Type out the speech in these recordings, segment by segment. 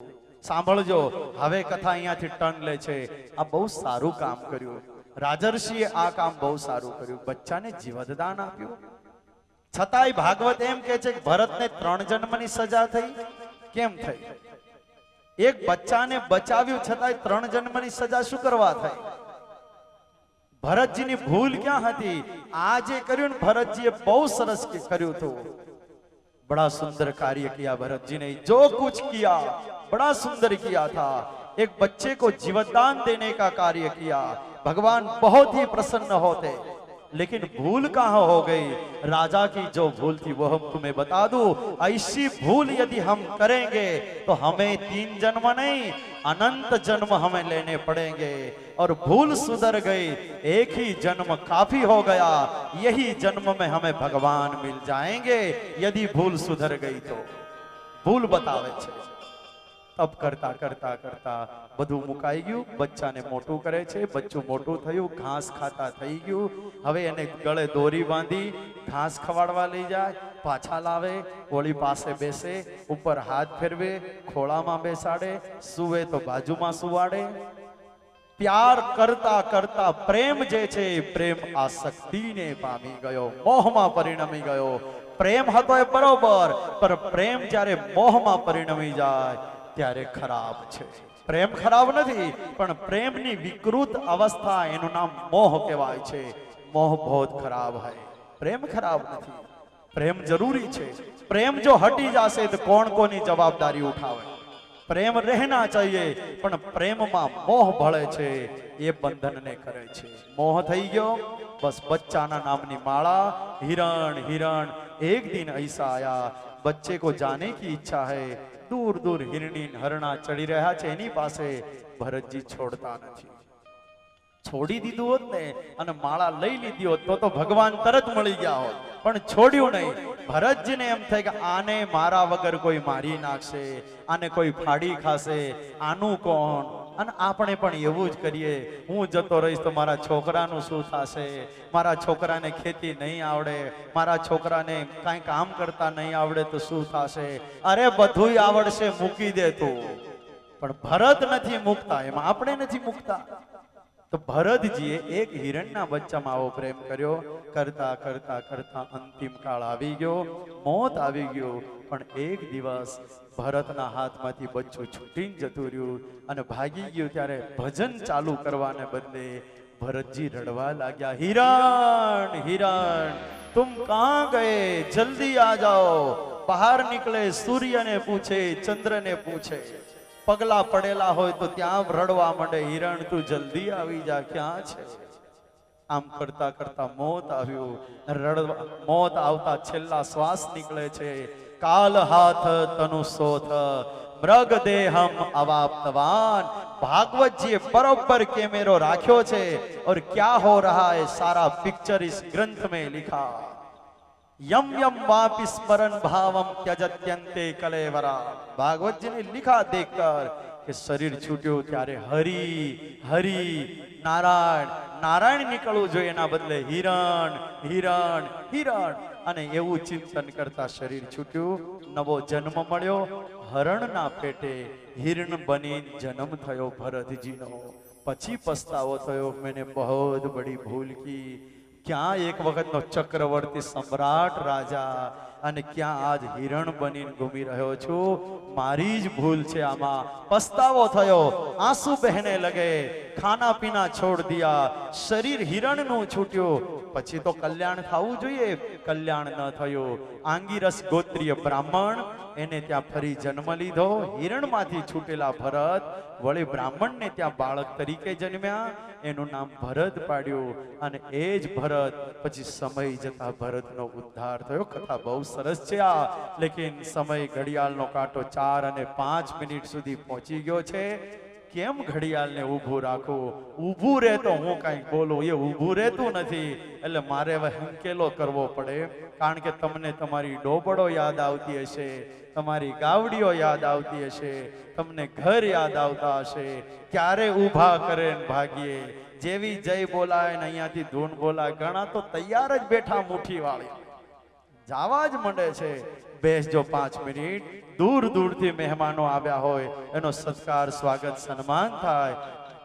સાંભળજો, હવે કથા અહીંયાથી ટર્ન લે છે. આ બહુ સારું કામ કર્યું. રાજર્ષિએ આ કામ બહુ સારું કર્યું. બચ્ચાને જીવતદાન આપ્યું. છતાંય ભાગવત એમ કહે છે કે ભરતને 3 જન્મની સજા થઈ. કેમ થઈ? એક બચ્ચાને બચાવ્યું છતાંય 3 જન્મની સજા શું કરવા થઈ? ભરતજીની ભૂલ ક્યાં હતી? આ જે કર્યું ને ભરતજીએ બહુ સરસ કર્યું હતું. बड़ा सुंदर कार्य किया भरत जी ने. जो कुछ किया बड़ा सुंदर किया था. एक बच्चे को जीवदान देने का कार्य किया. भगवान बहुत ही प्रसन्न होते. लेकिन भूल कहाँ हो गई? राजा की जो भूल थी वो हम तुम्हें बता दूं. ऐसी भूल यदि हम करेंगे तो हमें 3 जन्म नहीं अनंत जन्म हमें लेने पड़ेंगे. और भूल सुधर गई, एक ही जन्म काफी हो गया. यही जन्म में हमें भगवान मिल जाएंगे यदि भूल सुधर गई तो. भूल बतावे छे. तब करता करता करता બધું મુકાઈ ગયું. બચ્ચાને મોટું કરે છે. બચ્ચું મોટું થયું, ઘાસ ખાતા થઈ ગયું. હવે એને ગળે દોરી બાંધી ઘાસ ખવાડવા લઈ જાય. પાછા લાવે, ઓળી પાસે બેસે, ઉપર હાથ ફેરવે, ખોળામાં બેસાડે, સુવે તો બાજુમાં સુવાડે. પ્યાર કરતા કરતા પ્રેમ જે છે પ્રેમ આસક્તિને પામી ગયો, મોહમાં પરિણમી ગયો. પ્રેમ હતો એ બરોબર, પર પ્રેમ જ્યારે મોહમાં પરિણમી જાય ત્યારે ખરાબ છે. પ્રેમ ખરાબ નથી, પણ પ્રેમની વિકૃત અવસ્થા એનું નામ મોહ કહેવાય છે. મોહ बहुत खराब है. પ્રેમ ખરાબ નથી, પ્રેમ જરૂરી છે. પ્રેમ જો હટી જશે તો કોણ કોની જવાબદારી ઉઠાવે? પ્રેમ રહેના चाहिए, પણ પ્રેમમાં મોહ ભળે છે, એ બંધનને કરે છે. મોહ થઈ ગયો, બસ બચ્ચાના નામની માળા. हिरण हिरण एक दिन ऐसा आया, बच्चे को जाने की इच्छा है. दूर दूर हिरणी हरणा चढ़ी रहा है एनी पासे. भरतजी छोड़ता नहीं. छोड़ी दीधुं होत ने अने माळा लई लीधी होत तो भगवान तरत मळी गया होत, पण छोड्યું नहीं. भरतजी ने एम थे कि आने मारा वगर कोई मारी नाखशे, आने कोई फाड़ी खाशे, आनु कोण? અને આપણે પણ એવું જ કરીએ. હું જતો રહીશ તો મારા છોકરાનું શું થશે? મારા છોકરાને ખેતી નહીં આવડે, મારા છોકરાને કાંઈ કામ કરતા નહીં આવડે તો શું થશે? અરે બધુંય આવડશે, મૂકી દે તું. પણ ભરત નથી મૂકતા, એમાં આપણે નથી મૂકતા. તો ભરતજીએ એક હિરણના બચ્ચામાં આવો પ્રેમ કર્યો. કરતા કરતા કરતા અંતિમ કાળ આવી ગયો, મોત આવી ગયું. પણ એક દિવસ ભરતના હાથમાંથી બચ્ચું છૂટીને જતું રહ્યું અને ભાગી ગયું. ત્યારે ભજન ચાલુ કરવાને બદલે ભરતજી રડવા લાગ્યા. हिरण हिरण तुम कहां गए? जल्दी आ जाओ. બહાર નીકળે, સૂર્યને પૂછે, ચંદ્રને પૂછે. પગલા પડેલા હોય તો ત્યાં રડવા માંડે, हिरण તું જલ્દી આવી જા, ક્યાં છે? આમ કરતા કરતા મોત આવ્યું. રડવા મોત આવતા છેલ્લા શ્વાસ નીકળે છે. काल हाथ तनु सोथ मृग देहम अवाप्तवान. भागवत जी बरोबर कैमरो राख्यो छे और क्या हो रहा है सारा पिक्चर इस ग्रंथ में लिखा. यम यम वापि स्मरण भावम त्यजत्यन्ते कलेवरा. भागवत जी ने लिखा देखकर कि शरीर छूट्યું ત્યારે હરિ હરિ નારાયણ નારાયણ નીકળવું જોઈએ, એના બદલે હિરણ હિરણ હિરણ. અને એવું ચિંતન કરતા શરીર છૂટ્યું. નવો જન્મ મળ્યો. હરણના પેટે હિરણ બની જન્મ થયો ભરતજીનો. પછી પસ્તાવો થયો, मैंने बहुत बड़ी भूल की. ક્યાં એક વખતનો ચક્રવર્તી સમ્રાટ રાજા અને ક્યાં આજ હિરણ બનીને ઘૂમી રહ્યો છું. મારી જ ભૂલ છે, આમાં પસ્તાવો થયો. આંસુ બહેને લગે. ખાના પીના છોડ દિયા. શરીર હિરણનું છૂટ્યું. પછી તો કલ્યાણ થવું જોઈએ, કલ્યાણ ન થયું. આંગીરસ ગોત્રીય બ્રાહ્મણ, એને ત્યાં ફરી જન્મ લીધો. હિરણમાંથી છૂટેલા ભરત વળી બ્રાહ્મણને ત્યાં બાળક તરીકે જન્મ્યા. એનું નામ ભરત પાડ્યું. અને એ જ ભરત પછી સમય જતા ભરતનો ઉદ્ધાર થયો. કથા બહુ સરસ છે આ, લેકિન સમય ઘડિયાળનો કાંટો 4 અને 5 મિનિટ સુધી પહોંચી ગયો છે. કેમ ઘડિયાળને ઊભું રાખવું? ઊભું રહે તો હું કાંઈક બોલું, એ ઊભું રહેતું નથી. એટલે મારે હવે હંકેલો કરવો પડે. કારણ કે તમને તમારી ડોબડો યાદ આવતી હશે, તમારી ગાવડીઓ યાદ આવતી હશે, તમને ઘર યાદ આવતા હશે. ક્યારે ઊભા કરે ને ભાગીએ. જેવી જય બોલાય ને અહીંયાથી ધૂન બોલાય, ઘણા તો તૈયાર જ બેઠા મુઠ્ઠી વાળી જાવા જ મંડે છે. બેસજો 5 મિનિટ. દૂર દૂરથી મહેમાનો આવ્યા હોય એનો સત્કાર સ્વાગત સન્માન થાય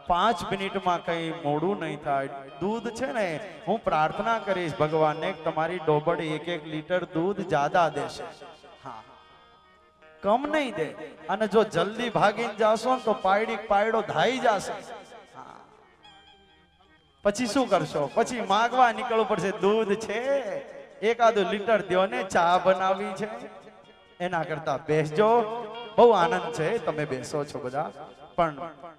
5 મિનિટમાં કઈ મોડું નહીં થાય દૂધ છે ને હું પ્રાર્થના કરીશ ભગવાનને તમારી ડોબડી 1-1 લીટર દૂધ જ્યાદા દેશે હા કમ નહીં દે અને જો જલ્દી ભાગીને જાશો તો પાયડો ધાઈ જશે પછી શું કરશો પછી માંગવા નીકળવું પડશે દૂધ છે એકાદું લીટર દ્યો ને ચા બનાવી છે એના કરતા બેસજો બહુ આનંદ છે તમે બેસો છો બધા પણ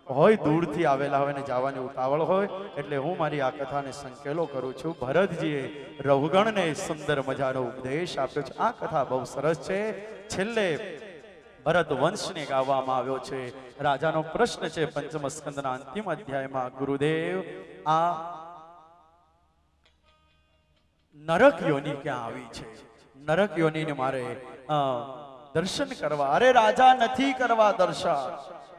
હોય દૂરથી આવેલા હોય ને જવાની ઉતાવળ હોય એટલે હું મારી આ કથાને સંકેલો કરું છું ભરતજીએ રઘુગણને સુંદર મજાનો ઉપદેશ આપ્યો છે આ કથા બહુ સરસ છે છેલ્લે ભરત વંશને ગાવામાં આવ્યો છે રાજાનો પ્રશ્ન છે પંચમ સ્કંદના અંતિમ અધ્યાયમાં ગુરુદેવ આ નરક યોની ક્યાં આવી છે નરક યોનીને મારે દર્શન કરવા અરે રાજા નથી કરવા દર્શન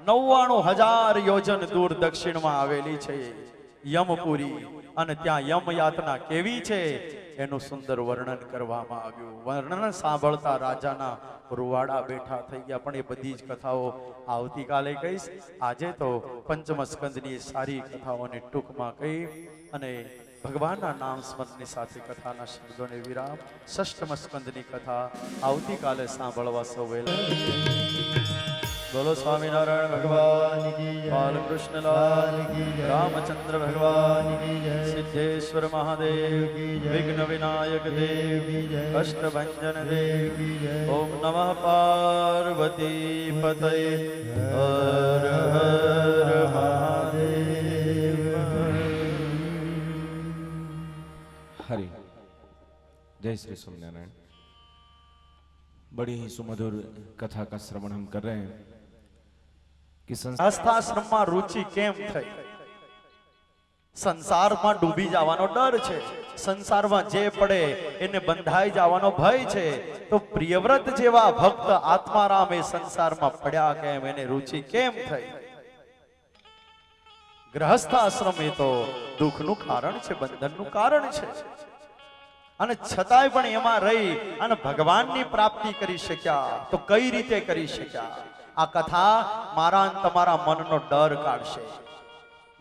99,000 યોજન દૂર દક્ષિણમાં આવેલી છે યમપુરી અને ત્યાં યમ યાતના કેવી છે એનું સુંદર વર્ણન કરવામાં આવ્યું વર્ણન સાંભળતા રાજાના રૂવાડા બેઠા થઈ ગયા પણ એ બધી જ કથાઓ આવતીકાલે કહીશ આજે તો પંચમ સ્કંદની સારી કથાઓને ટૂંકમાં કહી અને ભગવાનના નામ સ્મરણની સાથે કથાના શબ્દોને વિરામ ષષ્ઠમ સ્કંદની કથા આવતીકાલે સાંભળવા સૌ બોલો સ્વામિનારાયણ ભગવાન કી જય બાલકૃષ્ણ લાલ કી જય રામચંદ્ર ભગવાન કી જય સિદ્ધેશ્વર મહાદેવ કી જય વિઘ્ન વિનાયક દેવ કી જય કષ્ટભંજન દેવ કી જય ઓમ નમઃ પાર્વતી પતये હર હર મહાદેવ हरि जय श्री स्वामीनारायण। बड़ी ही सुमधुर कथा का श्रवण हम कर रहे हैं कि આસ્થાશ્રમમાં રુચિ કેમ થઈ સંસારમાં ડૂબી જવાનો ડર છે સંસારમાં જે પડે એને બંધાઈ જવાનો ભય છે તો પ્રિયવ્રત જેવા ભક્ત આત્મારામ એ સંસારમાં પડ્યા કેમ એને રુચિ કેમ થઈ ગૃહસ્થ આશ્રમ એ તો દુઃખનું કારણ છે બંધનનું કારણ છે અને છતાંય પણ એમાં રહી અને ભગવાનની પ્રાપ્તિ કરી શક્યા તો કઈ રીતે કરી શક્યા આ કથા મારા અને તમારા મનનો डर કાઢશે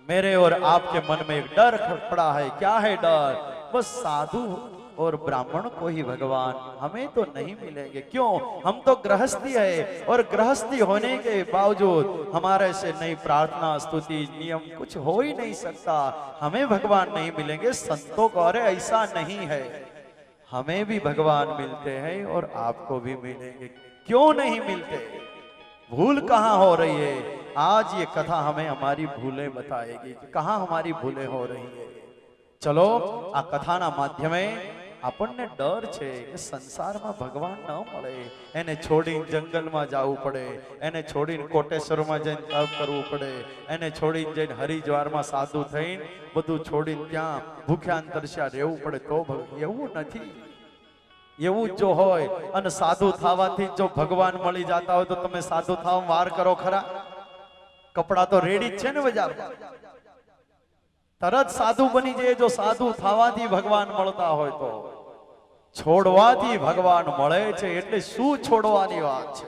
मेरे और आपके मन में एक डर खड़ा है क्या है डर बस साधु और ब्राह्मण को ही भगवान हमें तो नहीं मिलेंगे क्यों हम तो गृहस्थी है और गृहस्थी होने के बावजूद हमारे से नई प्रार्थना स्तुति नियम कुछ हो ही नहीं सकता हमें भगवान नहीं मिलेंगे संतों को अरे ऐसा नहीं है हमें भी भगवान मिलते हैं और आपको भी मिलेंगे क्यों नहीं मिलते भूल कहाँ हो रही है आज ये कथा हमें हमारी भूलें बताएगी कि कहाँ हमारी भूलें हो रही है चलो आ कथाना माध्यमे આપણને ડર છે કે સંસારમાં ભગવાન ન મળે એને છોડીને જંગલમાં જવું પડે એને છોડીને કોટેશ્વરમાં જઈને તપ કરવું પડે એને છોડીને જઈને હરિદ્વારમાં સાધુ થઈને બધું છોડીને ત્યાં ભૂખ્યા તરસ્યા રહેવું પડે તો એવું નથી એવું જો હોય અને સાધુ થવાથી જો ભગવાન મળી જતા હોય તો તમે સાધુ થવામાં વાર કરો ખરા કપડા તો રેડી જ છે ને બજારમાં તરત સાધુ બની જાય જો સાધુ થવાથી ભગવાન મળતા હોય તો છોડવાથી ભગવાન મળે છે એટલે શું છોડવાની વાત છે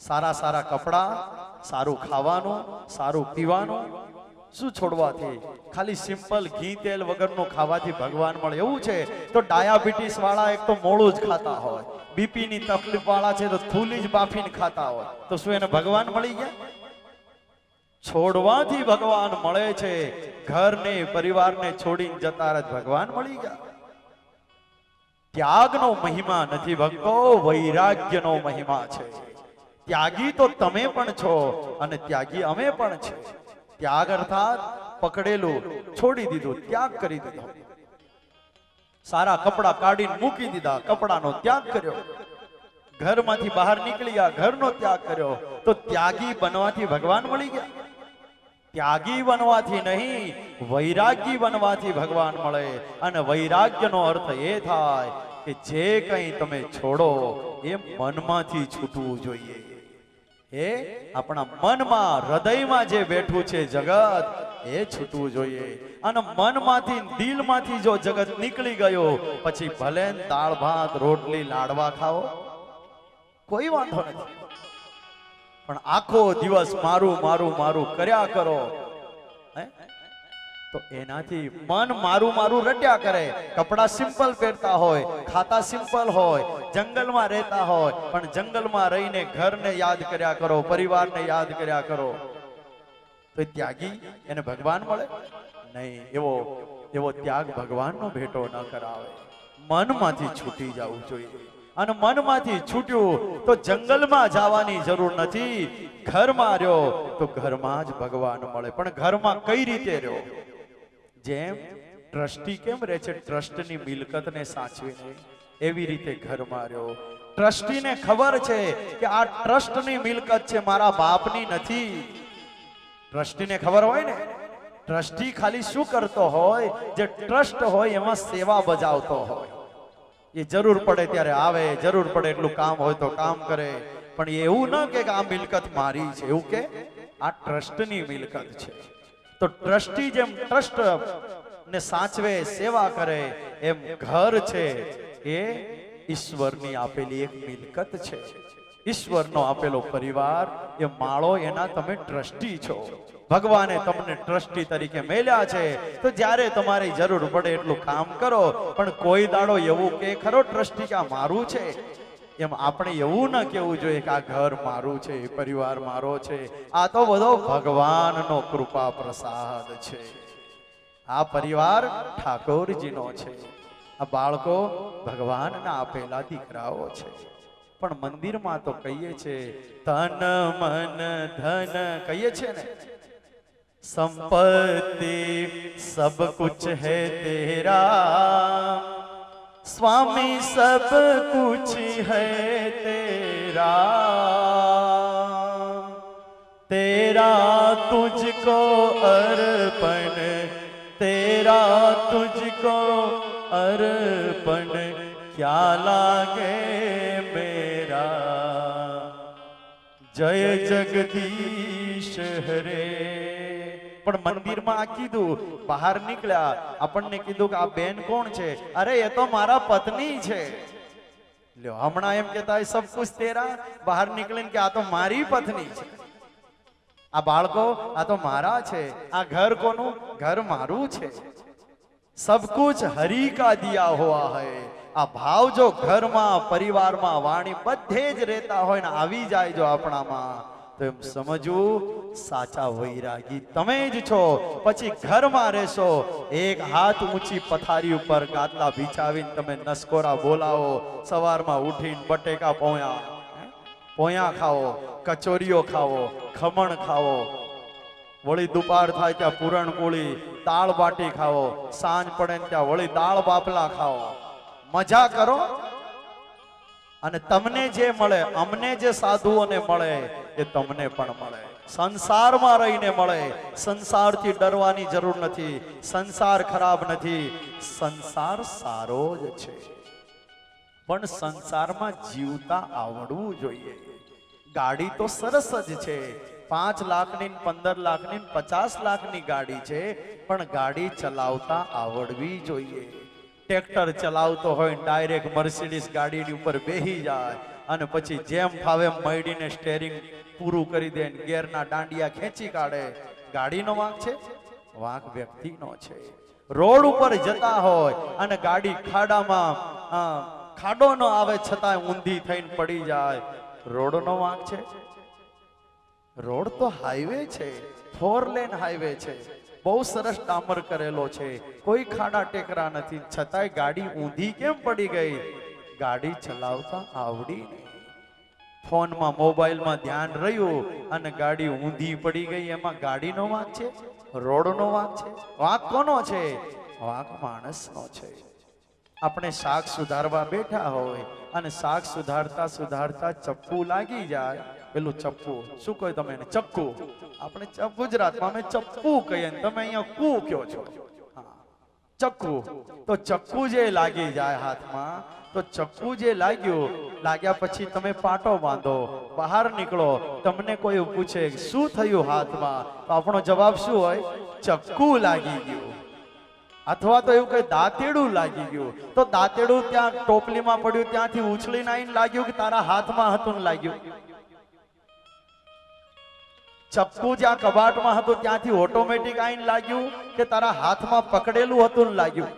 સારા સારા કપડા સારું ખાવાનું સારું પીવાનું શું છોડવાથી ખાલી સિમ્પલ ઘી તેલ વગરનું ખાવાથી ભગવાન મળે એવું છે તો ડાયાબિટીસ વાળા એક તો મોળું જ ખાતા હોય બીપી ની તકલીફ વાળા છે તો થૂલી જ બાફીને ખાતા હોય તો શું એને ભગવાન મળી ગયા છોડવાથી ભગવાન મળે છે ઘરને પરિવારને છોડીને જતા જ ભગવાન મળી ગયા ત્યાગનો મહિમા નથી ભક્તો વૈરાગ્યનો મહિમા છે ત્યાગી તો તમે પણ છો અને ત્યાગી અમે પણ છે ત્યાગ અર્થાત પકડેલું છોડી દીધું ત્યાગ કરી દીધો સારા કપડા કાઢીને મૂકી દીધા કપડાનો ત્યાગ કર્યો ઘરમાંથી બહાર નીકળી ગયા ઘરનો ત્યાગ કર્યો તો ત્યાગી બનવાથી ભગવાન મળી ગયા ત્યાગી બનવાથી નહીં વૈરાગી બનવાથી ભગવાન મળે અને વૈરાગ્યનો અર્થ એ થાય કે જે કંઈ તમે છોડો એ મનમાંથી છૂટવું જોઈએ એ આપણા મનમાં હૃદયમાં જે બેઠું છે જગત એ છૂટવું જોઈએ અને મનમાંથી દિલમાંથી જો જગત નીકળી ગયો પછી ભલે દાળ ભાત રોટલી લાડવા ખાઓ કોઈ વાંધો નથી પણ આખો દિવસ મારું મારું મારું કર્યા કરો હે તો એનાથી મન મારું મારું રટ્યા કરે. કપડા સિમ્પલ પહેરતા હોય, ખાતા સિમ્પલ હોય, જંગલમાં રહેતા હોય, પણ જંગલમાં રહીને ઘરને યાદ કર્યા કરો, પરિવારને યાદ કર્યા કરો, તો એ ત્યાગી એને ભગવાન મળે નહીં. એવો ત્યાગ ભગવાનનો ભેટો ન કરાવે. મનમાંથી છૂટી જવું જોઈએ. અને મનમાંથી છૂટ્યું તો જંગલમાં જવાની જરૂર નથી. ઘરમાં રહ્યો તો ઘરમાં જ ભગવાન મળે. પણ ઘરમાં કઈ રીતે રહ્યો? જેમ ટ્રસ્ટી કેમ રહે છે ટ્રસ્ટની મિલકતને સાચવીને, એવી રીતે ઘરમાં રહ્યો. ટ્રસ્ટીને ખબર છે કે આ ટ્રસ્ટની મિલકત છે, મારા બાપની નથી. ટ્રસ્ટીને ખબર હોય ને. ટ્રસ્ટી ખાલી શું કરતો હોય? જે ટ્રસ્ટ હોય એમાં સેવા બજાવતો હોય. એ જરૂર પડે ત્યારે આવે, જરૂર પડે એટલું કામ હોય તો કામ કરે. પણ એવું ન કે આ મિલકત મારી છે, એવું કે આ ટ્રસ્ટની મિલકત છે. તો ટ્રસ્ટી જેમ ટ્રસ્ટ ને સાચવે, સેવા કરે, એમ ઘર છે એ ઈશ્વરની આપેલી એક મિલકત છે. ઈશ્વરનો આપેલો પરિવાર એ માળો, એના તમે ટ્રસ્ટી છો. ભગવાને તમને ટ્રસ્ટી તરીકે મેલ્યા છે. તો જ્યારે તમારી જરૂર પડે એટલું કામ કરો. પણ કોઈ દાડો એવું કે ખરો ટ્રસ્ટી કે આ મારું છે? એમ આપણે એવું ન કહેવું જોઈએ કે આ ઘર મારું છે, પરિવાર મારો છે. આ તો બધો ભગવાનનો કૃપા પ્રસાદ છે. આ પરિવાર ઠાકોરજીનો છે. આ બાળકો ભગવાનના આપેલા દીકરાઓ છે. પણ મંદિરમાં તો કહીએ છે તન મન ધન, કહીએ છે ને संपत्ति सब कुछ है तेरा, स्वामी सब कुछ है तेरा, तेरा तुझको अर्पण, तेरा तुझको अर्पण, क्या लागे मेरा, जय जगदीश हरे. પણ મંદિરમાં આ કીધું, બહાર નીકળ્યા આપણને કીધું કે આ બેન કોણ છે? અરે એ તો મારા પત્ની છે. લ્યો, હમણાં એમ કહેતા હોય સબ કુછ તેરા, બહાર નીકળીને કે આ તો મારી પત્ની છે. આ બાળકો આ તો મારા છે. આ ઘર કોનું? ઘર મારું છે. સબ કુછ હરી કા દિયા હુઆ હૈ. આ ભાવ જો ઘરમાં, પરિવારમાં, વાણી બધે જ રહેતા હોય ને આવી જાય જો આપણામાં, તો એમ સમજવું સાચા વૈરાગી તમે જ છો. પછી ઘરમાં રહેશો, એક હાથ ઊંચી પથારી ઉપર ગાદલા બિછાવીને તમે નસકોરા બોલાવો, સવારમાં ઉઠીને બટેકા પોયા ખાઓ, કચોરીઓ ખાઓ, ખમણ ખાઓ, વળી દુપાર થાય ત્યાં પૂરણપોળી, દાળ બાટી ખાઓ, સાંજ પડે ત્યાં વળી દાળ બાફલા ખાઓ, મજા કરો. અને તમને જે મળે, અમને જે સાધુઓને મળે એ તમને પણ મળે. સંસારમાં રહીને મળે. સંસારથી ડરવાની જરૂર નથી. સંસાર ખરાબ નથી, સંસાર સારો જ છે. પણ સંસારમાં જીવતા આવડવું જોઈએ. ગાડી તો સરસ જ છે, 5 લાખની, 15 લાખની, 50 લાખની ગાડી છે, પણ ગાડી ચલાવતા આવડવી જોઈએ. ટ્રેક્ટર ચલાવતો હોય ડાયરેક્ટ મર્સિડીઝ ગાડીની ઉપર બેહી જાય અને પછી જેમ ફાવે મડીને સ્ટેરિંગ પૂરું કરી દે, ગેરના દાંડિયા ખેંચી કાઢે. ગાડીનો વાંક છે? વાંક વ્યક્તિનો છે. રોડ ઉપર જતા હોય અને ગાડી ખાડામાં, ખાડો ન આવે છતાં ઊંધી થઈને પડી જાય, રોડનો વાંક છે? રોડ તો હાઈવે છે, 4 લેન હાઈવે છે, બહુ સરસ ડામર કરેલો છે, કોઈ ખાડા ટેકરા નથી, છતાંય ગાડી ઊંધી કેમ પડી ગઈ? ગાડી ચલાવતા આવડી નહીં. ફોનમાં, મોબાઈલમાં ધ્યાન રહ્યું અને ગાડી ઊંધી પડી ગઈ. એમાં ગાડીનો વાંક છે? રોડનો વાંક છે? વાંક કોનો છે? વાંક માણસનો છે. આપણે શાક સુધારવા બેઠા હોય અને શાક સુધારતા સુધારતા ચપ્પુ લાગી જાય. પેલું ચપ્પુ શું કહ્યું તમે એને? ચક્કુ. આપણે ગુજરાતમાં અમે ચપ્પુ કહીએ, તમે અહીંયા કુ કહો છો. ચક્કુ. તો ચક્કુ જે લાગી જાય હાથમાં, તો ચક્કુ જે લાગ્યા પછી તમે પાટો બાંધો, બહાર નીકળો, તમને કોઈ પૂછે શું થયું હાથમાં, તો આપણો જવાબ શું હોય? ચક્કુ લાગી ગયું. અથવા તો એવું કઈ દાંતેડું લાગી ગયું, તો દાંતેડું ત્યાં ટોપલીમાં પડ્યું, ત્યાંથી ઉછળીને આવીને લાગ્યું કે તારા હાથમાં હતું ને લાગ્યું? ચપ્પુ જ્યાં કબાટમાં હતું ત્યાંથી ઓટોમેટિક આઈને લાગ્યું કે તારા હાથમાં પકડેલું હતું ને લાગ્યું?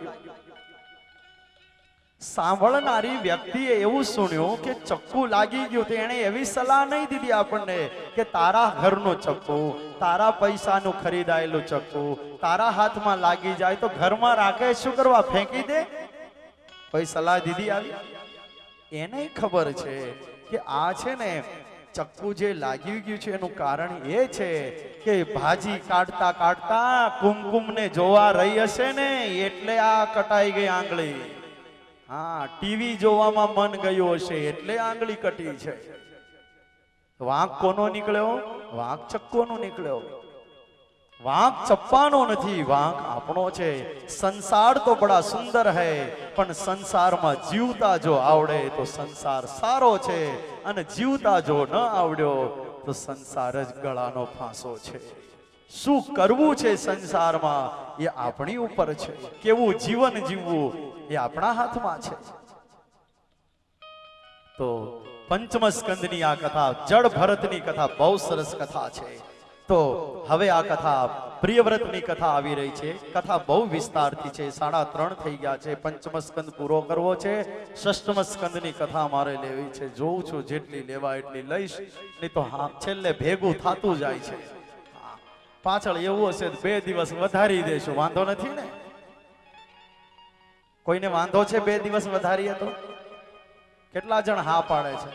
સાંભળનારી વ્યક્તિએ એવું સુન્યું કે ચક્કુ લાગી ગયું, તો એને એવી સલાહ નહીં દીધી આપણને કે તારા ઘરનું ચક્કુ, તારા પૈસાનું ખરીદાયેલું ચક્કુ તારા હાથમાં લાગી જાય તો ઘરમાં રાખે શું કરવા? ફેંકી દે? કોઈ સલાહ દીધી આવી? એને ખબર છે કે આ છે ને ચક્કુ જે લાગી ગયું છે એનું કારણ એ છે કે ભાજી કાઢતા કાઢતા કુમકુમને જોવા રહી હશે ને એટલે આ કટાઈ ગઈ આંગળી. હા, ટીવી જોવામાં મન ગયું હશે એટલે આંગળી કટી છે. વાંક કોનો નીકળ્યો? વાંક ચક્કોનો નીકળ્યો. વાંક ચપ્પાનો નથી, વાંક આપણો છે. સંસાર તો બડા સુંદર હૈ, પણ સંસારમાં જીવતા જો આવડે તો સંસાર સારો છે, અને જીવતા જો ન આવડ્યો તો સંસાર જ ગળાનો ફાંસો છે. શું કરવું છે સંસારમાં એ આપણી ઉપર છે, કેવું જીવન જીવવું એ આપણા હાથમાં છે. તો પંચમ સ્કંદની આ કથા, જળ ભરતની કથા બહુ સરસ કથા છે. તો હવે આ કથા પ્રિયવ્રતની કથા આવી રહી છે. કથા બહુ વિસ્તારથી છે, 3:30 થઈ ગયા છે. પંચમ સ્કંદ પૂરો કરવો છે, ષષ્ઠમ સ્કંદની કથા મારે લેવી છે. જોઉં છું જેટલી લેવા એટલી લઈશ, નહીં તો હા છેલ્લે ભેગું થતું જાય છે. પાછળ એવું હશે 2 દિવસ વધારી દેશું, વાંધો નથી ને? કોઈને વાંધો છે 2 દિવસ વધારીએ તો? કેટલા જણ હા પાડે છે?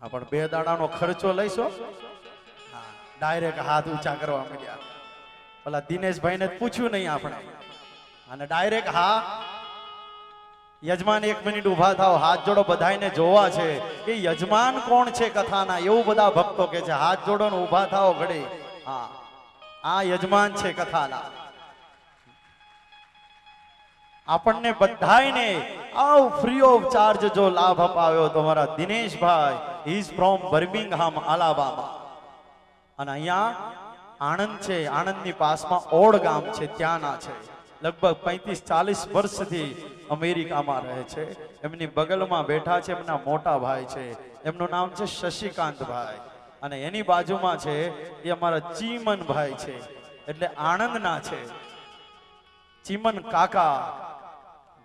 હા, પણ 2 દાડાનો ખર્ચો લઈશો? ડાયરેક્ટ હાથ ઊંચા કરવા માંડ્યા. પેલા દિનેશભાઈને પૂછ્યું નહીં આપણે, અને ડાયરેક્ટ હા. યજમાન 1 મિનિટ ઊભા થાવ, હાથ જોડો, બધાને જોવા છે કે યજમાન કોણ છે કથાના. એવું બધા ભક્તો કે છે. હાથ જોડો ને ઊભા થાવ ઘડી. હા, આ યજમાન છે કથાના. આપણને બધાને આવ ફ્રી ઓફ ચાર્જ જો લાભ અપાવ્યો તો મારા Dineshbhai, he is from Birmingham, Alabama. અને અહીંયા આણંદ છે, આણંદની પાસમાં ઓડ ગામ છે, ત્યાંના છે. લગભગ 35-40 વર્ષથી અમેરિકામાં રહે છે. એમની બગલમાં બેઠા છે એમના મોટા ભાઈ છે, એમનું નામ છે શશિકાંતભાઈ. અને એની બાજુમાં છે એ અમારા ચીમનભાઈ છે, એટલે આણંદના છે. ચીમન કાકા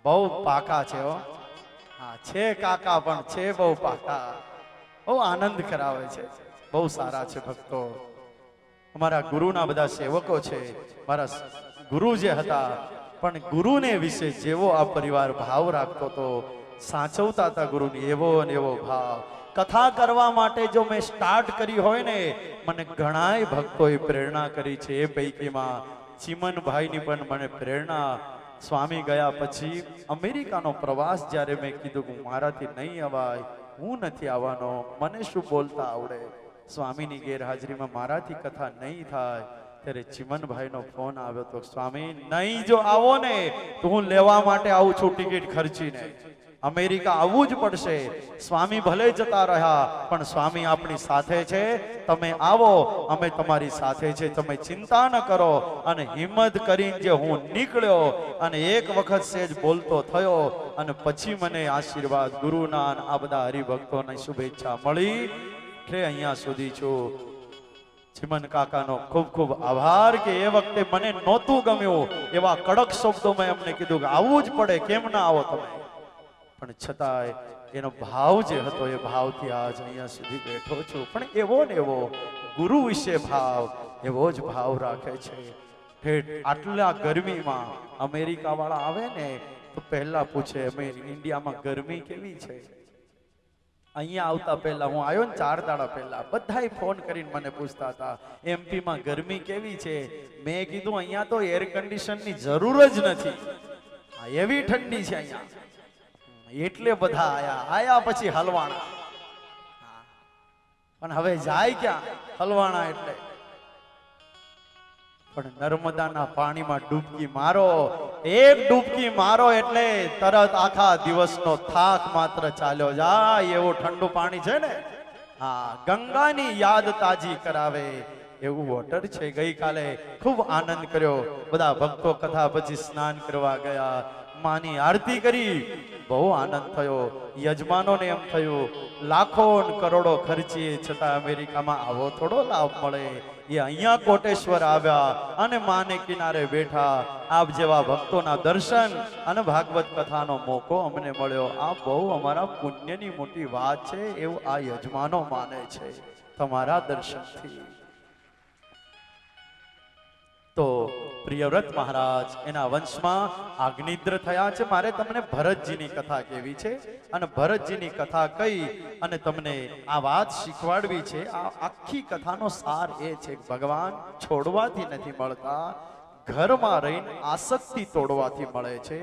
બહુ પાકા છે હો. હા, છે કાકા પણ છે બહુ પાકા. બહુ આનંદ કરાવે છે, બહુ સારા છે ભક્તો. અમારા ગુરુના બધા સેવકો છે. મારા ગુરુ જે હતા, પણ ગુરુને વિશે જેવો આ પરિવાર ભાવ રાખતો હતો, સાચવતા હતા ગુરુને, એવો ને એવો ભાવ. કથા કરવા માટે જો મેં સ્ટાર્ટ કરી હોય ને, મને ઘણાય ભક્તોએ પ્રેરણા કરી છે. એ પૈકીમાં ચીમનભાઈની પણ મને પ્રેરણા. સ્વામી ગયા પછી અમેરિકાનો પ્રવાસ જ્યારે મેં કીધું કે મારાથી નહીં અવાય, હું નથી આવવાનો, મને શું બોલતા આવડે, સ્વામીની ગેરહાજરીમાં મારાથી કથા નહીં થાય, ત્યારે ચીમનભાઈનો ફોન આવ્યો તો, સ્વામી નહીં જો આવો ને તો હું લેવા માટે આવું છું ટિકિટ ખર્ચીને. અમેરિકા આવવું જ પડશે. સ્વામી ભલે જતા રહ્યા, પણ સ્વામી આપણી સાથે છે. તમે આવો, અમે તમારી સાથે છે, તમે ચિંતા ન કરો. અને હિંમત કરીને જે હું નીકળ્યો, અને એક વખત સેજ બોલતો થયો, અને પછી મને આશીર્વાદ ગુરુના અને આ બધા હરિભક્તોની શુભેચ્છા મળી. એટલે અહીંયા સુધી છું. ચીમન કાકાનો ખૂબ ખૂબ આભાર કે એ વખતે મને નહોતું ગમ્યું, એવા કડક શબ્દોમાં એમને કીધું કે આવવું જ પડે, કેમ ના આવો તમે? પણ છતાંય એનો ભાવ જે હતો એ ભાવથી આજ અહીંયા સુધી બેઠો છું. પણ એવો ને એવો ગુરુ વિશે ભાવ, એવો જ ભાવ રાખે છે. ઠેઠ આટલા ગરમીમાં અમેરિકા વાળા આવે ને તો પહેલા પૂછે ઇન્ડિયામાં ગરમી કેવી છે. અહીંયા આવતા પહેલા, હું આવ્યો ને 4 દાડા પહેલા, બધાય ફોન કરીને મને પૂછતા હતા એમપીમાં ગરમી કેવી છે. મેં કીધું અહીંયા તો એર કન્ડિશનની જરૂર જ નથી, એવી ઠંડી છે અહીંયા. એટલે બધા આયા પછી હલવાણા. પણ હવે જાય ક્યાં હલવાણા? એટલે પણ નર્મદાના પાણીમાં ડૂબકી મારો, એક ડૂબકી મારો એટલે તરત આખા દિવસનો થાક માત્ર ચાલ્યો જાય. એવું ઠંડુ પાણી છે ને, હા, ગંગાની યાદ તાજી કરાવે એવું વોટર છે. ગઈકાલે ખૂબ આનંદ કર્યો. બધા ભક્તો કથા પછી સ્નાન કરવા ગયા, માની આરતી કરી, બહુ આનંદ થયો. યજમાનોને એમ થયું લાખો ને કરોડો ખર્ચીએ છતાં અમેરિકામાં આવો થોડો લાભ મળે. એ અહીંયા કોટેશ્વર આવ્યા અને માને કિનારે બેઠા. આપ જેવા ભક્તોના દર્શન અને ભાગવત કથાનો મોકો અમને મળ્યો. આ બહુ અમારા પુણ્યની મોટી વાત છે એવું આ યજમાનો માને છે તમારા દર્શનથી. તો પ્રિયવ્રત મહારાજ એના વંશમાં આગ્નિદ્ર થયા છે. મારે તમને ભરતજીની કથા કહેવી છે અને ભરતજીની કથા કહી અને તમને આ વાત શીખવાડવી છે. આ આખી કથાનો સાર એ છે કે ભગવાન છોડવાથી નથી મળતા, ઘરમાં રહીને આસક્તિ તોડવાથી મળે છે.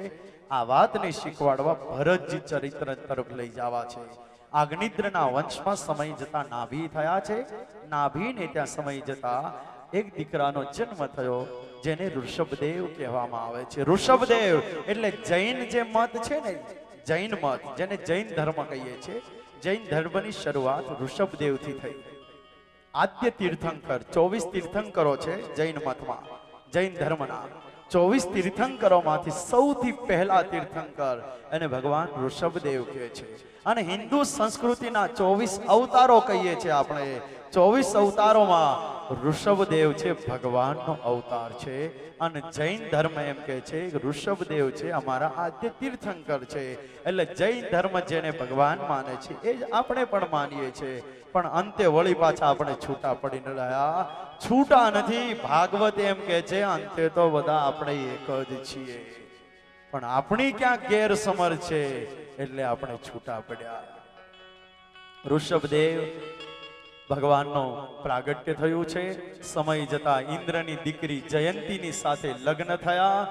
આ વાતને શીખવાડવા ભરતજી ચરિત્ર તરફ લઈ જવા છે. આગ્નિદ્રના વંશમાં સમય જતા નાભી થયા છે. નાભીને ત્યાં સમય જતા એક દીકરાનો જન્મ થયો જેને ઋષભદેવ કહેવામાં આવે છે. ઋષભદેવ એટલે જૈન જે મત છે ને, જૈન મત જેને જૈન ધર્મ કહીએ છીએ, જૈન ધર્મની શરૂઆત ઋષભદેવથી થઈ. આદ્ય તીર્થંકર 24 તીર્થંકરો છે જૈન મતમાં. જૈન ધર્મના 24 તીર્થંકરોમાંથી સૌથી પહેલા તીર્થંકર અને ભગવાન ઋષભદેવ કહે છે. અને હિન્દુ સંસ્કૃતિના 24 અવતારો કહીએ છીએ આપણે. 24 અવતારોમાં ઋષભદેવ છે ભગવાનનો અવતાર છે. અને જૈન ધર્મ એમ કહે છે કે ઋષભદેવ છે અમારા આદ્ય તીર્થંકર છે. એટલે જૈન ધર્મ જેને ભગવાન માને છે એ જ આપણે પણ માનીએ છીએ. પણ અંતે વળી પાછા આપણે છૂટા પડીને રહ્યા. છૂટા નથી. ભાગવત એમ કહે છે અંતે તો બધા આપણે એક જ છીએ. પણ આપણી ક્યાં ગેરસમર છે એટલે આપણે છૂટા પડ્યા. ઋષભદેવ ભગવાનનો પ્રાગટ્ય થયું છે. સમય જતા ઇન્દ્રની દીકરી જયંતીની સાથે લગ્ન થયા.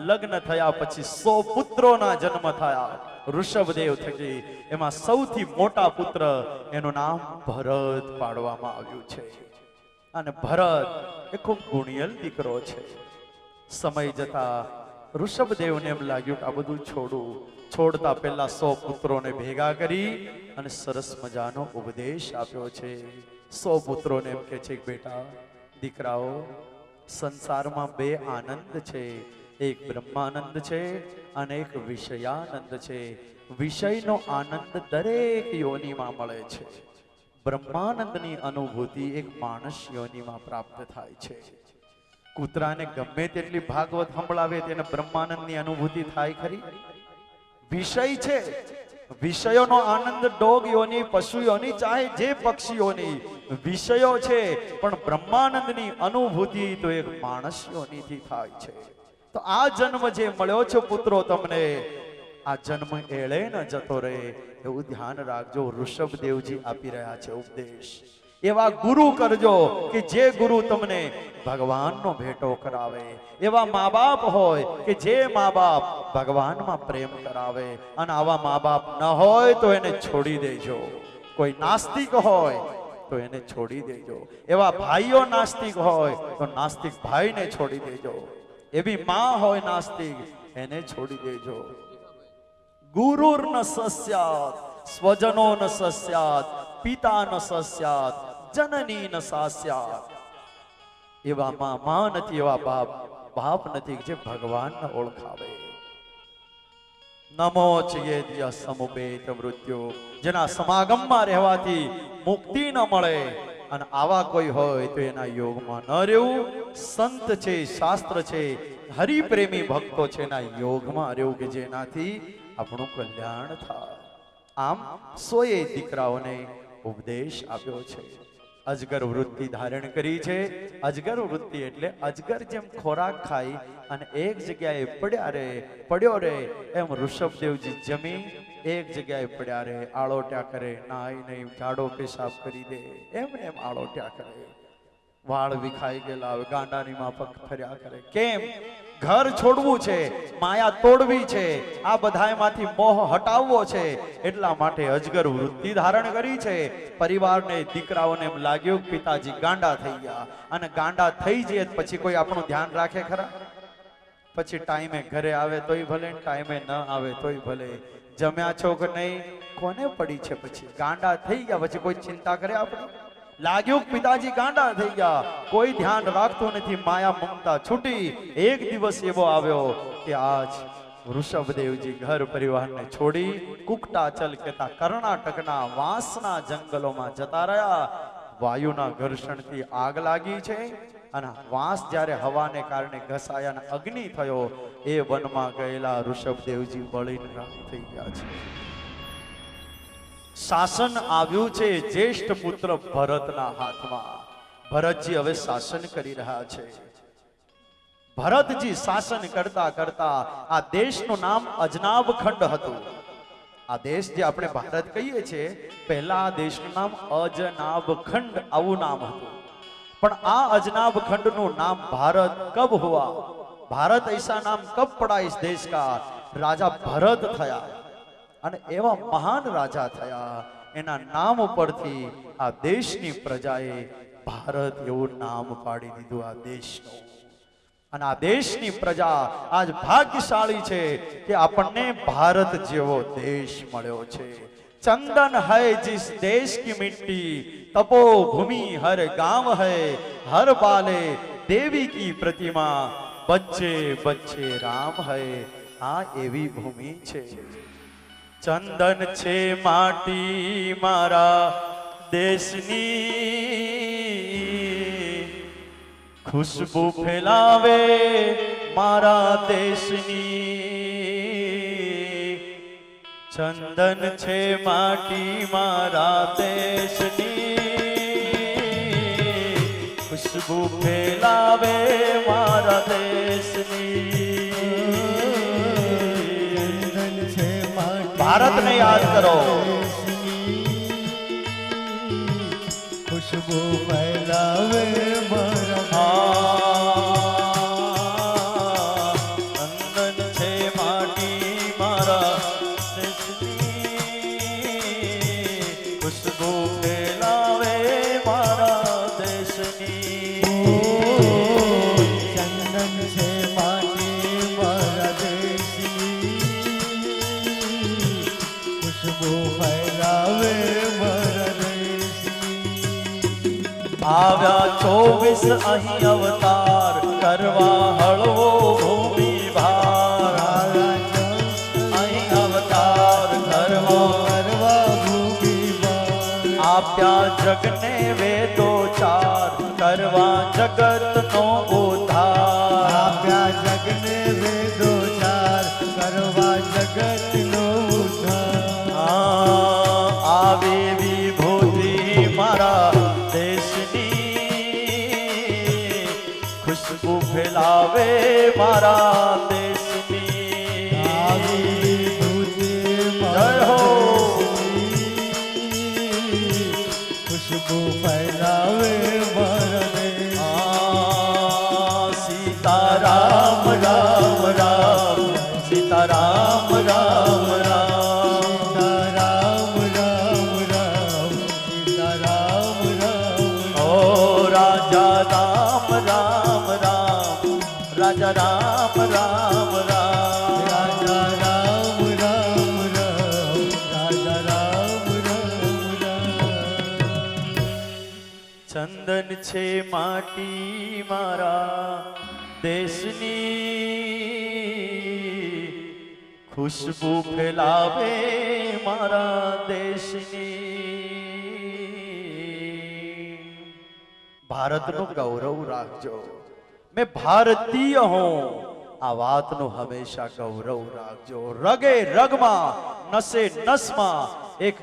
લગ્ન થયા પછી 100 પુત્રોના જન્મ થયા ઋષભદેવ થકી. એમાં સૌથી મોટા પુત્ર એનું નામ ભરત પાડવામાં આવ્યું છે. અને ભરત એ ખૂબ ગુણિયલ દીકરો છે. સમય જતા ઋષભદેવને એમ લાગ્યું કે આ બધું છોડું. છોડતા પહેલા 100 પુત્રોને ભેગા કરી અને સરસ મજાનો ઉપદેશ આપ્યો છે. 100 પુત્રોને એમ કહે છે કે બેટા દીકરાઓ, સંસારમાં 2 આનંદ છે. એક બ્રહ્માનંદ છે અને એક વિષયાનંદ છે. વિષયનો આનંદ દરેક યોનિમાં મળે છે. બ્રહ્માનંદની અનુભૂતિ એક માણસ યોનિમાં પ્રાપ્ત થાય છે. કૂતરાને ગમે તેટલી ભાગવત સંભળાવે તેને બ્રહ્માનંદની અનુભૂતિ થાય ખરી? વિષય છે. વિષયોનો આનંદ ડોગ યોની, પશુ યોની, ચાહે જે પક્ષીઓની વિષયો છે. પણ બ્રહ્માનંદની અનુભૂતિ તો એક માણસ યોનીથી થાય છે. તો આ જન્મ જે મળ્યો છે પુત્રો તમને, આ જન્મ એળે ન જતો રહે એવું ધ્યાન રાખજો. ઋષભદેવજી આપી રહ્યા છે ઉપદેશ. એવા ગુરુ કરજો કે જે ગુરુ તમને ભગવાનનો ભેટો કરાવે. એવા મા બાપ હોય કે જે મા બાપ ભગવાનમાં પ્રેમ કરાવે. અને આવા મા બાપ ન હોય તો એને છોડી દેજો. કોઈ નાસ્તિક હોય તો એને છોડી દેજો. એવા ભાઈઓ નાસ્તિક હોય તો નાસ્તિક ભાઈને છોડી દેજો. એવી માં હોય નાસ્તિક એને છોડી દેજો. ગુરુર ન સસ્યાત, સ્વજનો ન સસ્યાત, પિતા ન સસ્યાત, જનની ન સાસ્યાત. એવા માં નથી, એવા બાપ નથી જે ભગવાનને ઓળખાવે. નમો ચેદ્ય સમુપેત મૃત્યુ. જેના સમાગમમાં રહેવાથી મુક્તિ ન મળે અને આવા કોઈ હોય તો એના યોગમાં ન રહેવું. સંત છે, શાસ્ત્ર છે, હરિપ્રેમી ભક્તો છે એના યોગમાં રહેવું કે જેનાથી આપણું કલ્યાણ થાય. આમ 100 દીકરાઓને ઉપદેશ આપ્યો છે. અજગર વૃત્તિ ધારણ કરી છે. અજગર વૃત્તિ એટલે અજગર જેમ ખોરાક ખાઈ અને એક જગ્યાએ પડ્યો રહે એમ ઋષભદેવજી જમી એક જગ્યાએ પડ્યા રહે. આળોટ્યા કરે, નાય નહીં, ઝાડો પેશાબ કરી દે, એમ આળોટ્યા કરે. વાળ વિખાઈ ગયેલા હવે ગાંડાની માફક ફર્યા કરે. કેમ? ઘર છોડવું છે, માયા તોડવી છે, આ બધામાંથી મોહ હટાવવો છે. એટલા માટે અજગર વૃત્તિ ધારણ કરી છે. પરિવારને, દીકરાઓને એમ લાગ્યું કે પિતાજી ગાંડા થઈ ગયા. અને ગાંડા થઈ જાય પછી કોઈ આપણું ધ્યાન રાખે ખરા? પછી ટાઈમે ઘરે આવે તોય ભલે, ટાઈમે ન આવે તોય ભલે. જમ્યા છો કે નહીં કોને પડી છે? પછી ગાંડા થઈ ગયા પછી કોઈ ચિંતા કરે આપણે? લાગ્યું પિતાજી ગાંડા થઈ ગયા, કોઈ ધ્યાન રાખતું નથી. માયા મમતા છૂટી. એક દિવસ એવો આવ્યો કે આજ વૃષભદેવજી ઘર પરિવારને છોડી કુકટાચલ કહેતા કર્ણાટકના વાંસના જંગલોમાં જતા રહ્યા. વાયુના ઘર્ષણથી આગ લાગી છે અને વાંસ જ્યારે હવાને કારણે ઘસાયા અને અગ્નિ થયો, એ વનમાં ગયેલા ઋષભદેવજી બળીને રાખ થઈ ગયા છે. શાસન આવ્યું છે જ્યેષ્ઠ પુત્ર ભરતના હાથમાં. ભરતજી હવે શાસન કરી રહ્યા છે. ભરતજી શાસન કરતા કરતા આ દેશનું નામ અજનાબ ખંડ હતું. આ દેશ જે આપણે ભારત કહીએ છીએ, પહેલા આ દેશનું નામ અજનાબ ખંડ આવું નામ હતું. પણ આ અજનાબ खंड नाम भारत कब हुआ, भारत ऐसा नाम कब पड़ा इस देश का? राजा भरत थया અને એવા મહાન રાજા થયા, એના નામ ઉપરથી આ દેશની પ્રજાએ ભારત એવું નામ પાડી દીધું આ દેશનું. અને આ દેશની પ્રજા આજ ભાગ્યશાળી છે કે આપણને ભારત જેવો દેશ મળ્યો છે. चंदन है जिस देश की मिट्टी, तपोभूमि हर गांव है, हर बाले देवी की प्रतिमा, बच्चे बच्चे राम है. आ एवी भूमि छे. चंदन छे माटी मारा देशनी, खुशबू फैलावे मारा देशनी. चंदन छे माटी मारा देशनी, खुशबू फैलावे मारा देशनी. भारत ने याद करो, खुशबू फैलावे मारा. चंदन छे माटी मारा देशनी, खुशबू फैलावे मारा देशनी. चंदन छे माटी मारा देशनी, खुशबू फैलावे मारा देशनी. આવ્યા 24 અહીં અવતાર કરવા હળવો ભૂમિ ભાર. અહીં અવતાર કરવા ભૂમિ ભાર. આપ્યા જગને વેદો ચાર કરવા જગતનો ઉદ્ધાર. આપ્યા જગને વેદો ચાર કરવા જગતનો ઉદ્ધાર. આવી વિભૂતિ મારા દેશની, ખુશબુ ફેલાવે મારા દેશની. આવી વિભૂતિ જય હો. ખુશબુ ફેલાવે મારા દેશ. સીતારામ રામ રામ, સીતારામ રામ રામ. રામ રામ રામ, સીતારામ રામ. ઓ રાજા રામ રામ રામ, રાજા રામ રામ રામ. રાજા રામ રામ રામ, રાજા રામ રામ રામ. ચંદન છે માટી મારા દેશની, ખુશબુ ફેલાવે મારા દેશની. ભારતનું ગૌરવ રાખજો. मैं भारतीय हूं, આ વાતનું હંમેશા ગૌરવ રાખજો. રગે રગમાં, નસે નસમાં એક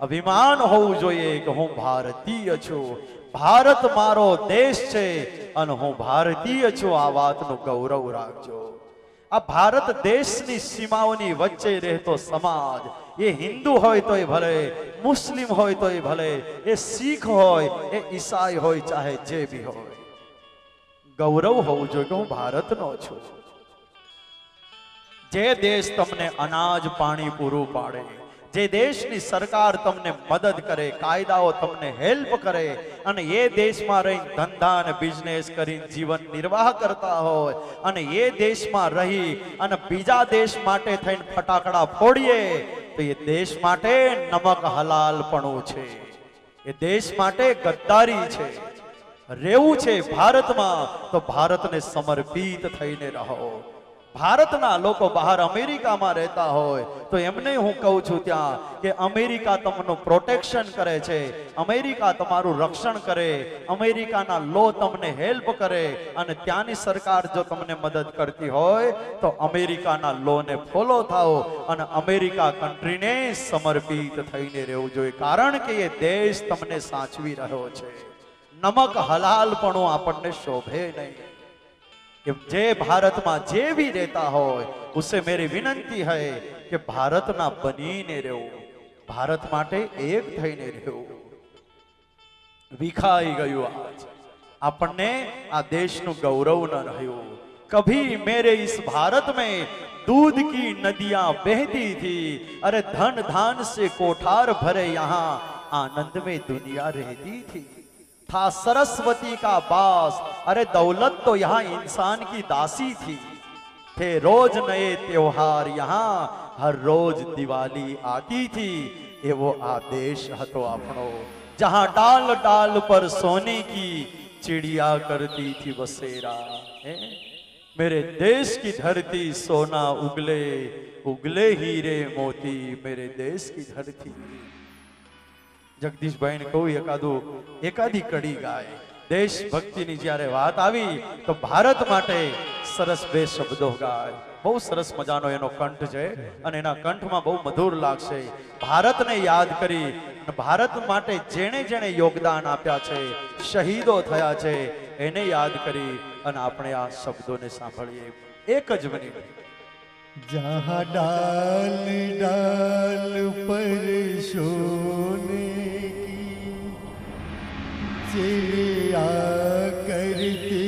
અભિમાન હોવું જોઈએ કે હું ભારતીય છું, ભારત મારો દેશ છે અને હું ભારતીય છું. આ વાતનું ગૌરવ રાખજો. આ ભારત દેશની સીમાઓની વચ્ચે રહેતો સમાજ, એ હિન્દુ હોય તોય ભલે, મુસ્લિમ હોય તોય ભલે, એ શીખ હોય, એ ઈસાઈ હોય, ચાહે જે બી હોય, ગૌરવ હોવું જોઈએ કે હું ભારતનો છું. જે દેશ તમને અનાજ પાણી પૂરું પાડે, જે દેશની સરકાર તમને મદદ કરે, કાયદાઓ તમને હેલ્પ કરે, અને એ દેશમાં રહી ધંધા અને બિઝનેસ કરીને જીવન નિર્વાહ કરતા હોય, અને એ દેશમાં રહી અને બીજા દેશ માટે થઈને ફટાકડા ફોડીએ, તો એ દેશ માટે નમક હલાલપણું છે, એ દેશ માટે ગદ્દારી છે. રહેવું છે ભારતમાં તો ભારતને સમર્પિત થઈને રહો. ભારતના લોકો બહાર અમેરિકામાં રહેતા હોય તો એમને હું કહું છું ત્યાં કે અમેરિકા તમને પ્રોટેક્શન કરે છે, અમેરિકા તમારું રક્ષણ કરે, અમેરિકાના લો તમને હેલ્પ કરે, અને ત્યાંની સરકાર જો તમને મદદ કરતી હોય તો અમેરિકાના લોને ફોલો થાઓ અને અમેરિકા કન્ટ્રીને સમર્પિત થઈને રહેવું જોઈએ, કારણ કે એ દેશ તમને સાચવી રહ્યો છે. નમક હલાલપણું આપણને શોભે નહીં. कि जे भारत में जे भी रहता हो उसे मेरी विनंती है कि भारत ना बनी ने रहो, भारत माटे एक थईने रहो. विखाई गयो आज आपने आ देश नु गौरव न रह्यो. कभी मेरे इस भारत में दूध की नदियां बहती थी, अरे धन धान से कोठार भरे यहाँ आनंद में दुनिया रहती थी. था सरस्वती का बास, अरे दौलत तो यहाँ इंसान की दासी थी. थे रोज नए त्योहार यहाँ, हर रोज दिवाली आती थी. ये वो आदेश हतो आपनो, जहाँ डाल डाल पर सोने की चिड़िया करती थी बसेरा. मेरे देश की धरती सोना उगले, उगले हीरे मोती मेरे देश की धरती. जगदीशभाई ने कहूं एकादी कड़ी गाय. देशभक्ति जયારે વાત આવી તો ભારત માટે સરસ બે શબ્દો ગાય. બહુ સરસ મજાનો એનો કંઠ છે અને એના કંઠમાં બહુ મધુર લાગશે. ભારતને યાદ કરી અને ભારત માટે જેણે જેણે યોગદાન આપ્યા છે, શહીદો થયા છે, એને યાદ કરી અને આપણે આ શબ્દોને સાંભળીએ. એક જ મિનિટ. जहाँ डाल डाल पर सोने की चिड़िया करती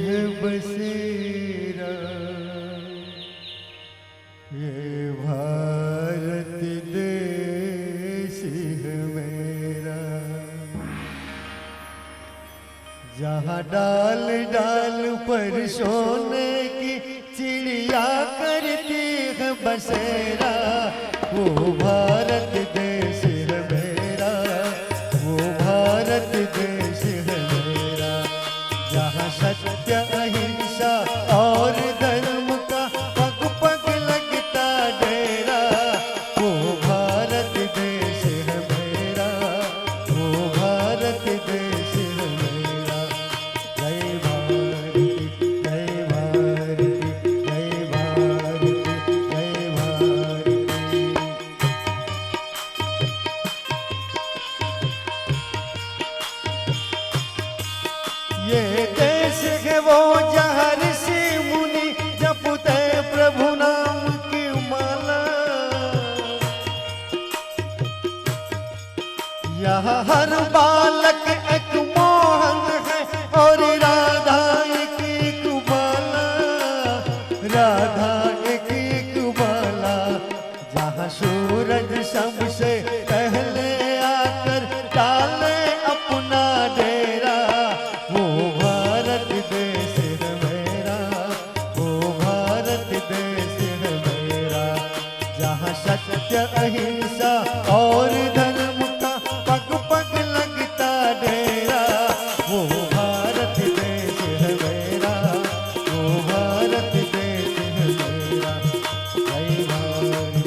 है बसेरा, ये भारत देश है मेरा. जहाँ डाल डाल पर सोने की चिड़िया करती है बसेरा, वो भारत देश है मेरा, वो भारत देश है मेरा. जहाँ सत्य अहिंसा और धर्म का पग पग लगता डेरा, वो भारत देश है मेरा, वो भारत देश है मेरा. जय भारती, जय भारती, जय भारती, जय भारती. ये देश है वो जहाँ ऋषि मुनि जपते प्रभु नाम की माला. यहाँ हर बालक एक मोहन है और राधा एक बाला, राधा एक बाला. जहाँ सूरज सबसे पहले आकर डाले अपना डेरा, वो भारत देश है मेरा, वो भारत देश है मेरा. जहाँ सत्य अहिंसा और धर्म का पग पग लगता डेरा, वो भारत देश है मेरा, वो भारत देश है मेरा. जय भारती,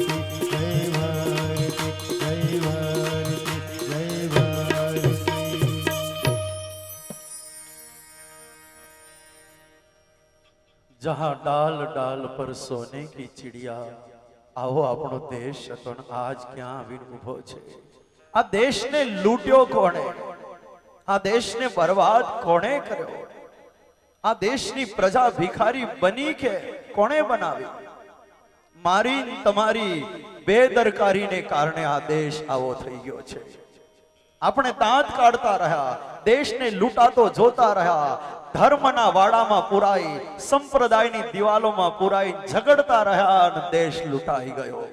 जय भारती, जय भारती, जय भारती. जहाँ डाल डाल पर सोने की चिड़िया, आओ આપણો દેશ હતો ને આજ ક્યાં આવીને ઊભો છે. આ દેશને લૂંટ્યો કોણે? આ દેશને બરબાદ કોણે કર્યો? આ દેશની પ્રજા ભિખારી બની કે કોણે બનાવી? મારી ને તમારી બેદરકારીને કારણે આ દેશ આવો થઈ ગયો છે. આપણે દાંત કાઢતા રહ્યા, દેશને લૂંટાતો જોતા રહ્યા, ધર્મના વાડામાં પુરાઈ, સંપ્રદાયની દિવાલોમાં પુરાઈ ઝઘડતા રહ્યા અને દેશ લૂંટાઈ ગયો.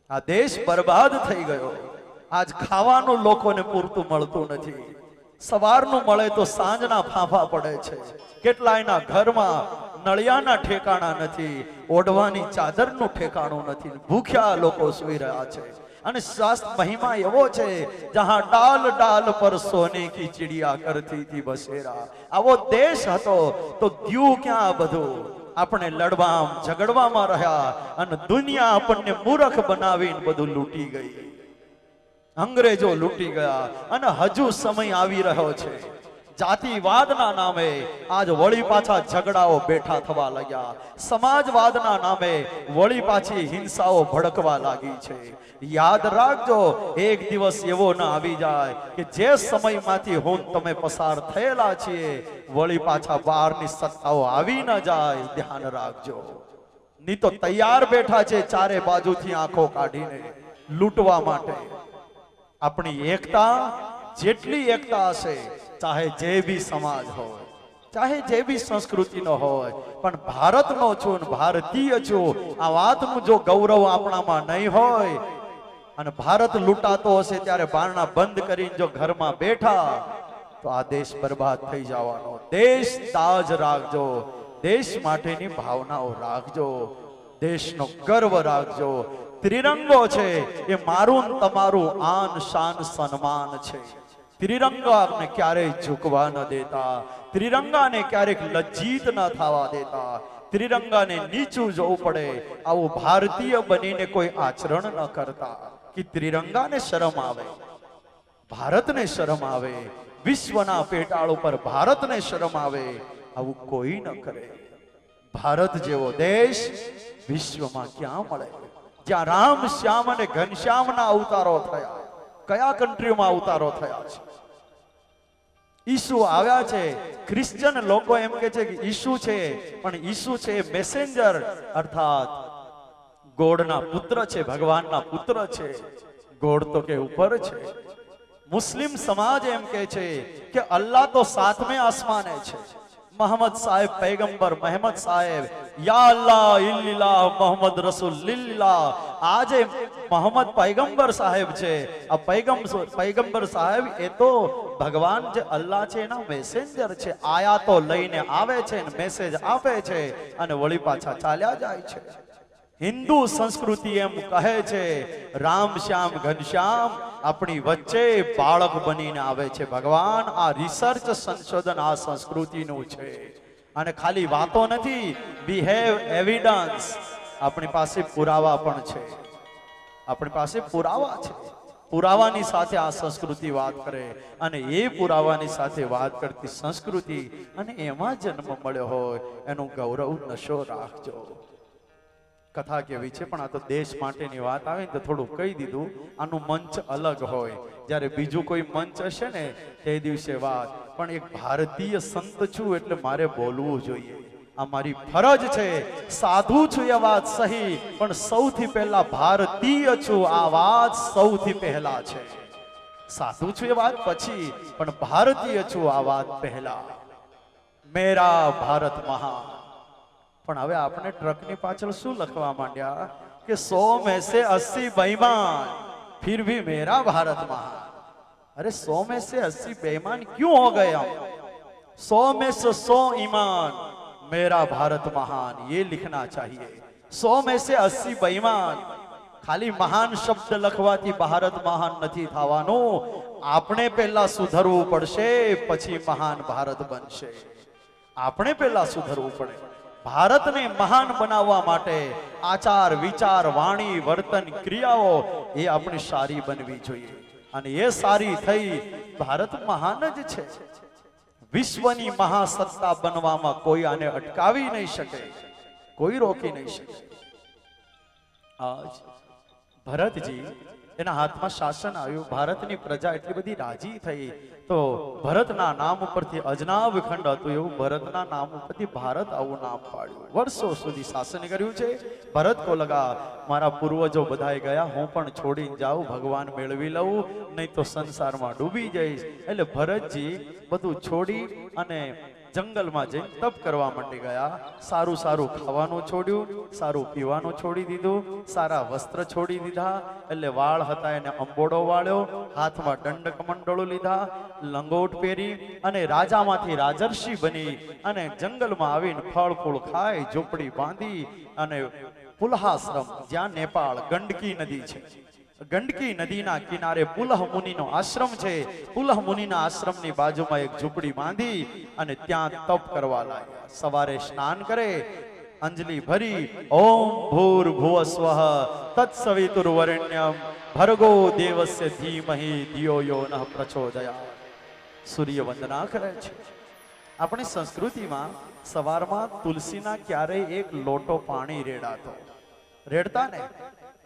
આ દેશ બરબાદ થઈ ગયો. આજ ખાવાનું લોકોને પૂરતું મળતું નથી. સવારનું મળે તો સાંજના ફાંફા પડે છે. કેટલાયના ઘરમાં નળિયાના ઠેકાણા નથી, ઓઢવાની ચાદરનું ઠેકાણું નથી, ભૂખ્યા લોકો સૂઈ રહ્યા છે. અને શાસ્ત્ર મહિમા એવો છે, જहाँ डाल डाल पर सोने की चिड़िया करती थी बसेरा. आवो देश હતો તો ગયું ક્યાં બધું? આપણે લડવામાં ઝઘડવામાં રહ્યા અને દુનિયા આપણને મૂર્ખ બનાવીને બધું લૂંટી ગઈ. અંગ્રેજો લૂંટી ગયા અને હજુ સમય આવી રહ્યો છે. જાતિવાદના નામે આજ વળી પાછા ઝઘડાઓ બેઠા થવા લાગ્યા. સમાજવાદના નામે વળી પાછી હિંસાઓ ભડકવા લાગી છે. યાદ રાખજો, એક દિવસ એવો ના આવી જાય કે જે સમયમાંથી હું તમે પસાર થયેલા છીએ વળી પાછા બહારની સત્તાઓ આવી ન જાય. ધ્યાન રાખજો. ની તો તૈયાર બેઠા છે ચારે બાજુથી આંખો કાઢીને લૂંટવા માટે. આપણી એકતા, જેટલી એકતા હશે, ચાહે જે બી સમાજ હોય, ચાહે જે બી સંસ્કૃતિનો હોય, પણ ભારતનો છું ને ભારતીય છું, આ વાતનું જો ગૌરવ આપણામાં નહીં હોય અને ભારત લૂંટાતો હશે ત્યારે બારણા બંધ કરીને જો ઘરમાં બેઠા તો આ દેશ બરબાદ થઈ જવાનો. દેશ તાજ રાખજો, દેશ માટેની ભાવનાઓ રાખજો, દેશનો ગર્વ રાખજો. ત્રિરંગો છે એ મારું ને તમારું આન શાન સન્માન છે. ત્રિરંગાને ક્યારેય ઝૂકવા ન દેતા, ત્રિરંગાને ક્યારેક લજ્જિત ન થવા દેતા, ત્રિરંગાને નીચું જોવું પડે આવું ભારતીય બનીને કોઈ આચરણ ન કરતા. કે ત્રિરંગાને શરમ આવે, ભારતને શરમ આવે, વિશ્વના પેટાળ ઉપર ભારતને શરમ આવે, આવું કોઈ ન કરે. ભારત જેવો દેશ વિશ્વમાં ક્યાં મળે? જ્યાં રામ, શ્યામ અને ઘનશ્યામના અવતારો થયા. કયા કન્ટ્રીમાં અવતારો થયા છે? ઈસુ આવ્યા છે. ક્રિશ્ચન લોકો એમ કે છે કે ઈસુ છે, પણ ઈસુ છે મેસેન્જર, અર્થાત ગોડના પુત્ર છે, ભગવાનના પુત્ર છે. ગોડ તો કે ઉપર છે. મુસ્લિમ સમાજ એમ કે છે કે અલ્લાહ તો સાતમે આસમાને છે. મોહમ્મદ સાહેબ પૈગંબર, મહેમદ સાહેબ, યા અલ્લાહ ઇલ્લિલ્લાહ મોહમ્મદ રસૂલિલ્લાહ. આજે મોહમ્મદ પૈગંબર સાહેબ છે. આ પૈગંબર સાહેબ એ તો ભગવાન જે અલ્લાહ છે એના મેસેન્જર છે. આયાતો લઈને આવે છે ને મેસેજ આપે છે અને વળી પાછા ચાલ્યા જાય છે. હિન્દુ સંસ્કૃતિ એમ કહે છે રામ, શ્યામ, ઘનશ્યામ આપણી વચ્ચે બાળક બનીને આવે છે ભગવાન. આ રિસર્ચ સંશોધન આ સંસ્કૃતિનું છે અને ખાલી વાતો નથી. We have evidence. આપણી પાસે પુરાવા પણ છે. આપણી પાસે પુરાવા છે. પુરાવાની સાથે આ સંસ્કૃતિ વાત કરે અને એ પુરાવાની સાથે વાત કરતી સંસ્કૃતિ અને એમાં જન્મ મળ્યો હોય એનું ગૌરવ નશો રાખજો. કથા કેવી છે, પણ આ તો દેશ માટેની વાત આવે ને તો થોડું કહી દીધું. આનું મંચ અલગ હોય, જ્યારે બીજું કોઈ મંચ હશે ને તે દિવસે વાત. પણ એક ભારતીય સંત છું એટલે મારે બોલવું જોઈએ. આ મારી ફરજ છે. સાધુ છું એ વાત સહી, પણ સૌથી પહેલા ભારતીય છું આ વાત સૌથી પહેલા છે. સાધુ છું એ વાત પછી, પણ ભારતીય છું આ વાત પહેલા. મેરા ભારત મહાન. પણ હવે આપણે ટ્રકની પાછળ શું લખવા માંડ્યા કે 100 में से 80 बेईमान फिर भी मेरा भारत महान. अरे 100 में से 80 बेईमान क्यों हो गए हम? 100 में से 100 ईमान मेरा भारत महान, ये लिखना चाहिए. 100 में से 80 बेईमान. ખાલી મહાન શબ્દ લખવાથી ભારત મહાન નથી થવાનું. આપણે પહેલા સુધરવું પડશે, પછી મહાન ભારત બનશે. આપણે પહેલા સુધરવું પડે. ભારતને મહાન બનાવવા માટે આચાર, વિચાર, વાણી, વર્તન, ક્રિયાઓ એ આપણી સારી બનવી જોઈએ અને એ સારી થઈ ભારત મહાન જ છે. વિશ્વની મહાસત્તા બનવામાં કોઈ આને અટકાવી નહીં શકે, કોઈ રોકી નહીં શકે. આજ ભરતજી એના હાથમાં શાસન આવ્યું. ભારતની પ્રજા એટલી બધી રાજી થઈ તો ભરતના નામ ઉપરથી અજનાબ ખંડ હતું એવું ભરતના નામ ઉપરથી ભારત આવું નામ પાડ્યું. વર્ષો સુધી શાસન કર્યું છે. ભરત કો લગા મારા પૂર્વજો બધાય ગયા, હું પણ છોડીને જાઉં, ભગવાન મેળવી લઉં, નહીં તો સંસારમાં ડૂબી જઈશ. એટલે ભરતજી બધું છોડી અને જંગલમાં જઈ તપ કરવા માંડી ગયા. સારું સારું ખાવાનું છોડ્યું, સારું પીવાનું છોડી દીધું, સારા વસ્ત્ર છોડી દીધા. એટલે વાળ હતા એને અંબોડો વાળ્યો, હાથમાં દંડ કમંડળો લીધા, લંગોટ પહેરી અને રાજામાંથી રાજર્ષિ બની અને જંગલમાં આવીને ફળ ફૂલ ખાઈ ઝૂંપડી બાંધી અને પુલહાશ્રમ, જ્યાં નેપાળ ગંડકી નદી છે, ગંડકી નદીના કિનારે પુલહ મુનિનો આશ્રમ છે. પુલહ મુનિના આશ્રમની બાજુમાં એક ઝૂંપડી બાંધી અને ત્યાં તપ કરવા લાગ્યા. સવારે સ્નાન કરે, અંજલિ ભરી ઓમ ભૂર્ભુવસ્વઃ તત્સવિતુર્વરેણ્યમ ભર્ગો દેવસ્ય ધીમહિ ધિયો યો નઃ પ્રચોદયાત. સૂર્ય વંદના કરે છે. આપણી સંસ્કૃતિમાં સવારમાં તુલસીના ક્યારેય એક લોટો પાણી રેડતા ને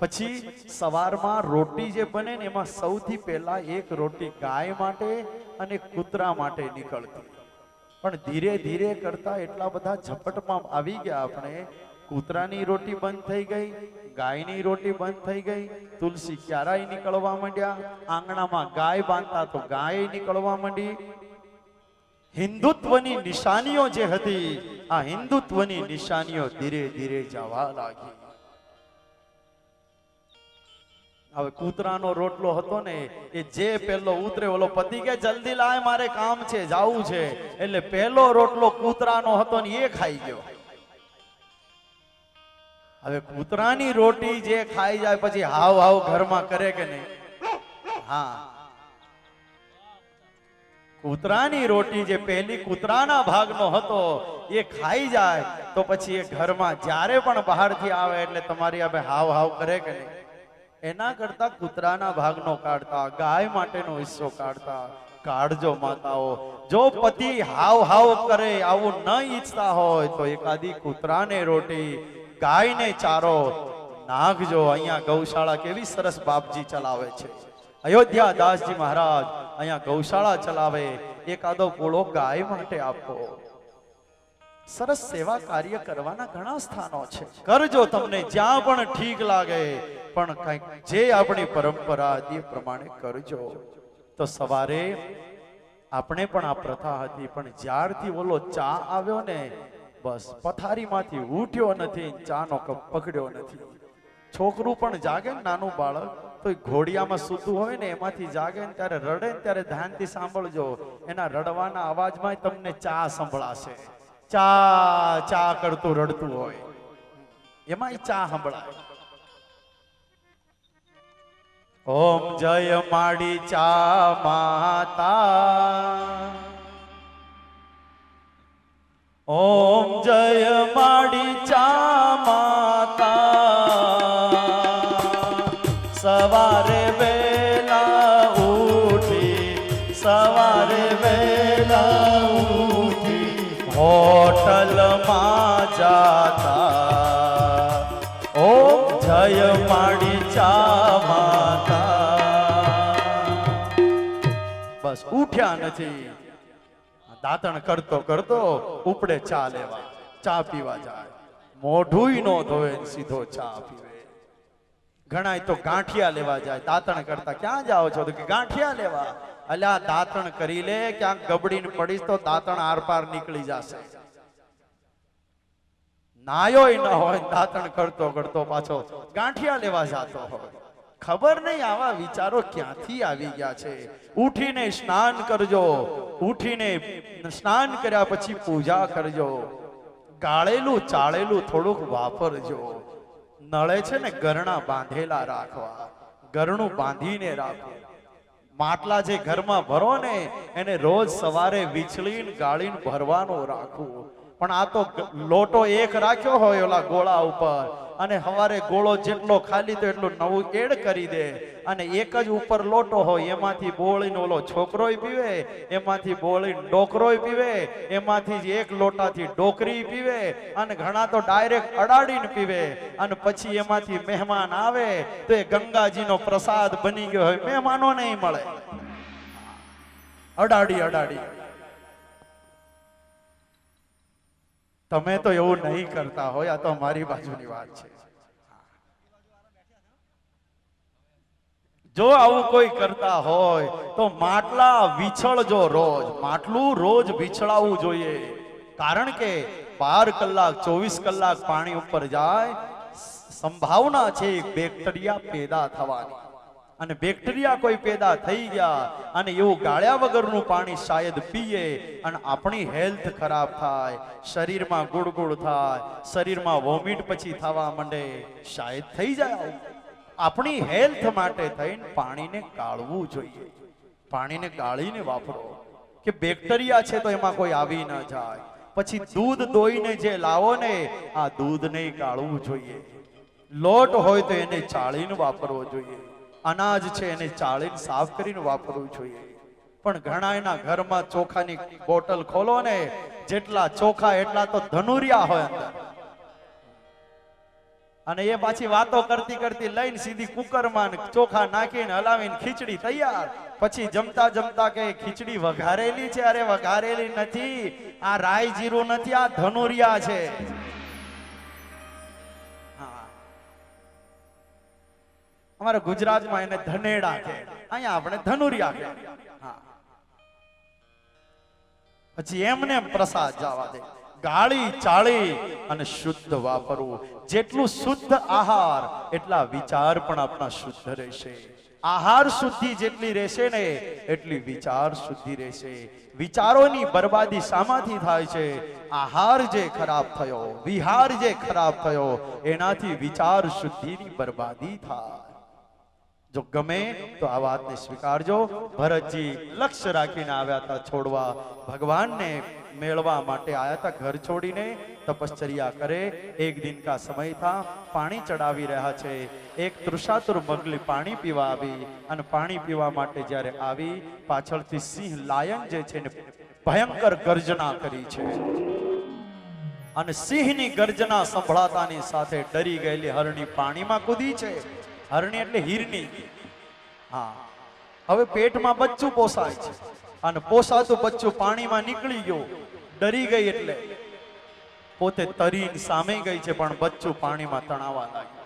પછી સવારમાં રોટી જે બને ને એમાં સૌથી પહેલા એક રોટી ગાય માટે અને કૂતરા માટે નીકળતી. પણ ધીરે ધીરે કરતા એટલા બધા ઝપટમાં આવી ગયા આપણે, કૂતરાની રોટી બંધ થઈ ગઈ, ગાયની રોટી બંધ થઈ ગઈ, તુલસી ક્યારાય નીકળવા માંડ્યા, આંગણામાં ગાય બાંધતા તો ગાય નીકળવા માંડી. હિન્દુત્વની નિશાનીઓ જે હતી આ હિન્દુત્વની નિશાનીઓ ધીરે ધીરે જવા લાગી. હવે કૂતરાનો રોટલો હતો ને એ જે પેલો ઉતરે ઓલો પતિ કે જલ્દી લાય મારે કામ છે જાવું છે, એટલે પેલો રોટલો કૂતરાનો હતો ને એ ખાઈ ગયો. હવે કૂતરાની રોટી જે ખાઈ જાય પછી હાવ હાવ ઘરમાં કરે કે નહીં? હા, કૂતરાની રોટી જે પહેલી કૂતરાના ભાગનો હતો એ ખાઈ જાય તો પછી એ ઘરમાં જ્યારે પણ બહારથી આવે એટલે તમારી હવે હાવ હાવ કરે કે નહીં? એના કરતા કૂતરાના ભાગનો કાઢતા, ગાય માટેનો હિસ્સો કાઢતા. કાઢજો માતાઓ, જો પતિ હાવ હાવ કરે આવું ન ઈચ્છતા હોય તો એકાદી કૂતરાને રોટી, ગાયને ચારો નાખજો. અહીંયા ગૌશાળા કેવી સરસ બાપજી ચલાવે છે. અયોધ્યા દાસજી મહારાજ અહીંયા ગૌશાળા ચલાવે, એકાદો પૂળો ગાય માટે આપો. સરસ સેવા કાર્ય કરવાના ઘણા સ્થાનો છે, કરજો. તમને જ્યાં પણ ઠીક લાગે પણ કંઈક જે આપણી પરંપરા હતી એ પ્રમાણે કરજો. તો સવારે આપણે પણ આ પ્રથા હતી, પણ જ્યારથી ઓલો ચા આવ્યો ને બસ પથારીમાંથી ઉઠ્યો નથી, ચાનો કપ પકડ્યો નથી. છોકરું પણ જાગે ને, નાનું બાળક તો ઘોડિયામાં સૂતું હોય ને એમાંથી જાગે ને ત્યારે રડે ને ત્યારે ધ્યાનથી સાંભળજો, એના રડવાના અવાજમાં તમને ચા સંભળાશે. ચા ચા કરતું રડતું હોય એમાં ચા સંભળાય. ઓમ જય માડી ચા માતા, ઓમ જય માડી ચા માતા. સવારે વેલા ઉઠી, સવારે વેલા ઉઠી હોટલમાં જાતા. ઓમ જય માડી ચા માતા. બસ ઉઠ્યા નથી, દાંતણ કરતો કરતો ઉપડે ચા લેવા, ચા પીવા જાય. મોઢું નો ધોવે સીધો ચા પીવે. ઘણા તો ગાંઠિયા લેવા જાય, દાંતણ કરતા ક્યાં જાઓ છો? તો કે ગાંઠિયા લેવા. અલ્યા દાંતણ કરી લે, ક્યાંક ગબડીને પડીશ તો દાંતણ આર પાર નીકળી જશે. નાયો ન હોય, દાંતણ કરતો કરતો પાછો ગાંઠિયા લેવા જતો હોય. ખબર નહીં આવા વિચારો ક્યાંથી આવી ગયા છે. ઉઠીને સ્નાન કરજો, ઉઠીને સ્નાન કર્યા પછી પૂજા કરજો. ગાળેલું ચાળેલું થોડુંક વાપરજો. નળે છે ને ગરણા બાંધેલા રાખવા, ગરણું બાંધીને રાખો. માટલા જે ઘરમાં ભરો ને એને રોજ સવારે વિછળીને ગાળીને ભરવાનું રાખવું. પણ આ તો લોટો એક રાખ્યો હોય ઓલા ગોળા ઉપર, અને સવારે ગોળો જેટલો ખાલી તો એટલું નવું એડ કરી દે, અને એક જ ઉપર લોટો હોય એમાંથી બોળીને ઓલો છોકરોય પીવે, એમાંથી બોળીને ડોકરોય પીવે, એમાંથી જ એક લોટાથી ડોકરી પીવે, અને ઘણા તો ડાયરેક્ટ અડાડીને પીવે. અને પછી એમાંથી મહેમાન આવે તો એ ગંગાજીનો પ્રસાદ બની ગયો હોય, મહેમાનો નહીં મળે. અડાડી અડાડી. તમે તો એવું નહીં કરતા હોય, આ તો મારી બાજુની વાત છે. જો આવું કોઈ કરતા હોય તો માટલા વિછળજો રોજ. માટલું રોજ વિછળાવવું જોઈએ, કારણ કે 12 કલાક 24 કલાક પાણી ઉપર જાય, સંભાવના છે બેક્ટેરિયા પેદા થવાની. અને બેક્ટેરિયા કોઈ પેદા થઈ ગયા અને એવું ગાળ્યા વગરનું પાણી શાયદ પીએ અને આપણી હેલ્થ ખરાબ થાય, શરીરમાં ગુડગુડ થાય, શરીરમાં વોમિટ પછી થવા માંડે, શાયદ થઈ જાય. આપણી હેલ્થ માટે થઈને પાણીને ગાળવું જોઈએ. પાણીને ગાળીને વાપરો કે બેક્ટેરિયા છે તો એમાં કોઈ આવી ન જાય. પછી દૂધ દોઈને જે લાવો ને આ દૂધ નહીં ગાળવું જોઈએ. લોટ હોય તો એને ચાળીને વાપરવો જોઈએ. અનાજ છે એને ચાળીને સાફ કરીને વાપરવું જોઈએ. પણ ઘણા એના ઘરમાં ચોખાની બોટલ ખોલો ને, જેટલા ચોખા એટલા તો ધનુરિયા હોય અંદર. અને એ પાછી વાતો કરતી કરતી લઈને સીધી કુકરમાં ચોખા નાખીને હલાવીને ખીચડી તૈયાર. પછી જમતા જમતા કે ખીચડી વઘારેલી છે. અરે વઘારેલી નથી, આ રાઈ જીરું નથી, આ ધનુરિયા છે. અમારા ગુજરાતમાં એને ધનેડા કહે, અહીંયા આપણે ધનુરિયા કહે. પછી એમને પ્રસાદ જવા દે. ગાળી ચાળી અને શુદ્ધ વાપરવું. જેટલું શુદ્ધ આહાર એટલા વિચાર પણ આપણા શુદ્ધ રહેશે. આહાર શુદ્ધિ જેટલી રહેશે ને એટલી વિચાર શુદ્ધિ રહેશે. વિચારોની બરબાદી શામાંથી થાય છે? આહાર જે ખરાબ થયો, વિહાર જે ખરાબ થયો, એનાથી વિચાર શુદ્ધિની બરબાદી થાય. જો ગમે તો આ વાતને સ્વીકારજો. ભરતજી લક્ષ્ય રાખીને આવ્યા હતા છોડવા, ભગવાનને મેળવા માટે આયા હતા. ઘર છોડીને તપશ્ચર્યા કરે. એક દિન કા સમય था, પાણી ચડાવી રહ્યા છે. એક તૃષાતુર મગલી પાણી પીવા આવી અને પાણી પીવા માટે જ્યારે આવી, પાછળથી સિંહ લાયન જે છે ને ભયંકર ગર્જના કરી છે. અને સિંહની ગર્જના સંભળાતાની સાથે ડરી ગયેલી હરણી પાણીમાં કૂદી છે. હરણી એટલે હિરની. હા, હવે પેટમાં બચ્ચું પોસાય છે અને પોસાતું બચ્ચું પાણીમાં નીકળી ગયું. ડરી ગઈ એટલે પોતે તરીને સામે ગઈ છે, પણ બચ્ચું પાણીમાં તણાવા લાગ્યું.